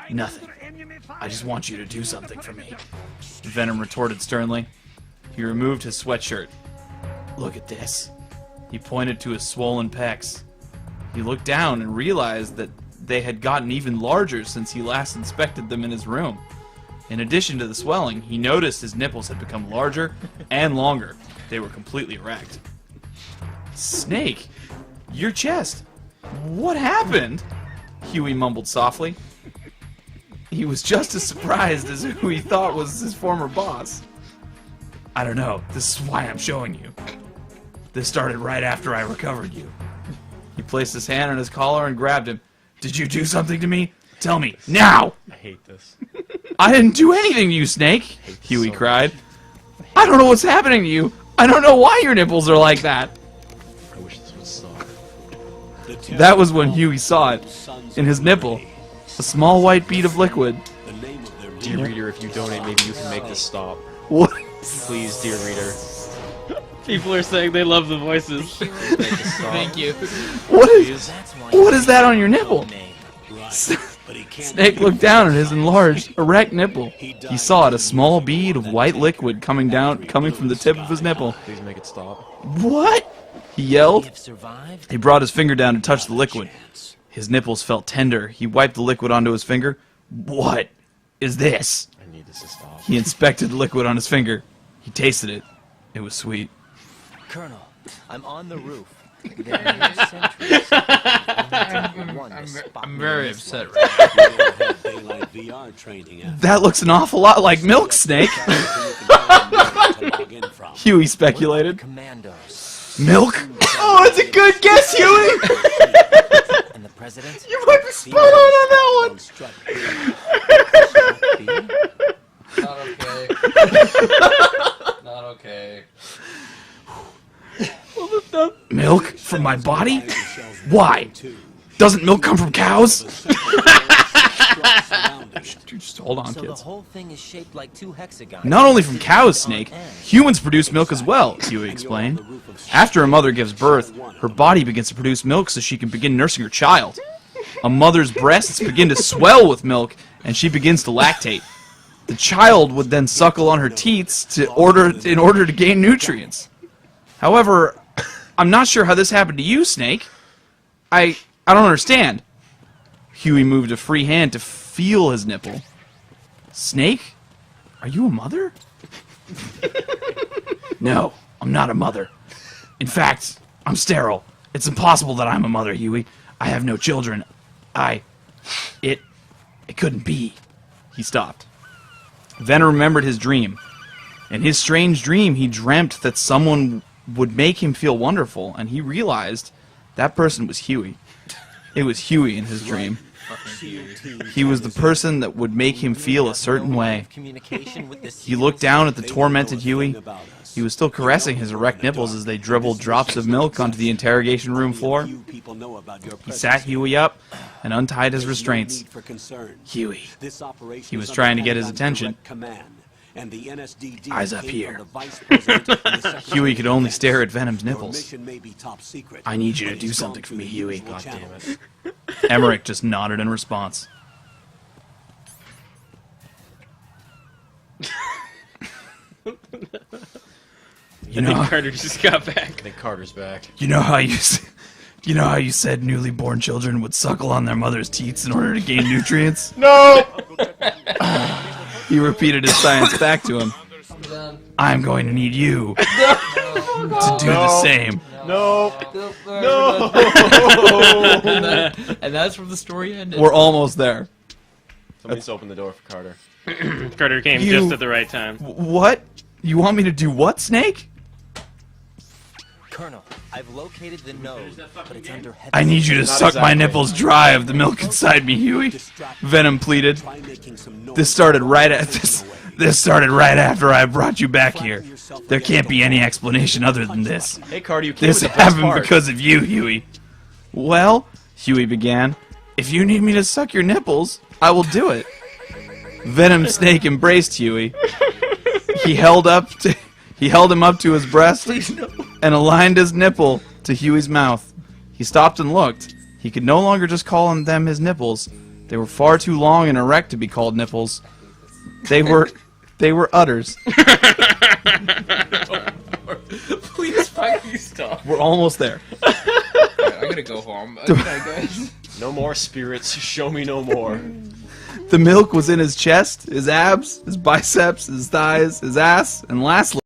Nothing. I just want you to do something for me. Venom retorted sternly. He removed his sweatshirt. Look at this. He pointed to his swollen pecs. He looked down and realized that they had gotten even larger since he last inspected them in his room. In addition to the swelling, he noticed his nipples had become larger and longer. They were completely erect. Snake, your chest. What happened? Huey mumbled softly. He was just as surprised as who he thought was his former boss. I don't know. This is why I'm showing you. This started right after I recovered you. He placed his hand on his collar and grabbed him. Did you do something to me? Tell me, now! I hate this. I didn't do anything to you, Snake! Huey cried. I don't know what's happening to you. I don't know why your nipples are like that. I wish this was soft. That was when Huey saw it. In his nipple. A small white bead of liquid. Dear reader, if you donate, maybe you can make this stop. What? Please, dear reader. People are saying they love the voices. Thank you. What is that on your nipple? Snake looked down at his enlarged, erect nipple. He saw it, a small bead of white liquid coming from the tip of his nipple. Please make it stop. What? He yelled. He brought his finger down to touch the liquid. His nipples felt tender. He wiped the liquid onto his finger. What is this? I need this to stop. He inspected the liquid on his finger. He tasted it. It was sweet. Colonel, I'm on the roof. There are no sentries. I'm very upset right now. That looks an awful lot like milk, Snake. Huey speculated. Milk? Oh, that's a good guess, Huey! And the president? You might be spot on that one! Not okay. Not okay. Milk from my body? Why? Doesn't milk come from cows? Just hold on, So kids. the whole thing is shaped like 2 hexagons. Not only from cows, Snake, humans produce milk as well, Huey explained. After a mother gives birth, her body begins to produce milk so she can begin nursing her child. A mother's breasts begin to swell with milk, and she begins to lactate. The child would then suckle on her teats in order to gain nutrients. However, I'm not sure how this happened to you, Snake. I don't understand. Huey moved a free hand to feel his nipple. Snake? Are you a mother? No, I'm not a mother. In fact, I'm sterile. It's impossible that I'm a mother, Huey. I have no children. It couldn't be. He stopped. Venom remembered his dream. In his strange dream, he dreamt that someone would make him feel wonderful, and he realized that person was Huey. It was Huey in his dream. He was the person that would make him feel a certain way. He looked down at the tormented Huey. He was still caressing his erect nipples as they dribbled drops of milk onto the interrogation room floor. He sat Huey up and untied his restraints. Huey. He was trying to get his attention. Eyes up here. Huey could only stare at Venom's nipples. I need you to do something for me, Huey. God damn it. Emmerich just nodded in response. I think Carter just got back. I think Carter's back. You know how you said newly born children would suckle on their mother's teats in order to gain nutrients? No! He repeated his science back to him. I'm going to need you to do the same. No. No. And that's where the story ended. We're almost there. Somebody's opened the door for Carter. Carter came just at the right time. What? You want me to do what, Snake? Colonel, I've located the node, but it's under heavy... I need you to suck my nipples dry of the milk inside me, Huey. Venom pleaded. This started right after I brought you back here. There can't be any explanation other than this. Hey, Carter, you came This with the best happened part. because of you, Huey. Well, Huey began, if you need me to suck your nipples, I will do it. Venom Snake embraced Huey. He held him up to his breast and aligned his nipple to Huey's mouth. He stopped and looked. He could no longer just call them his nipples. They were far too long and erect to be called nipples. They were udders. Please fucking stop. We're almost there. I'm gonna go home. Good night, guys. No more spirits. Show me no more. The milk was in his chest, his abs, his biceps, his thighs, his ass, and lastly,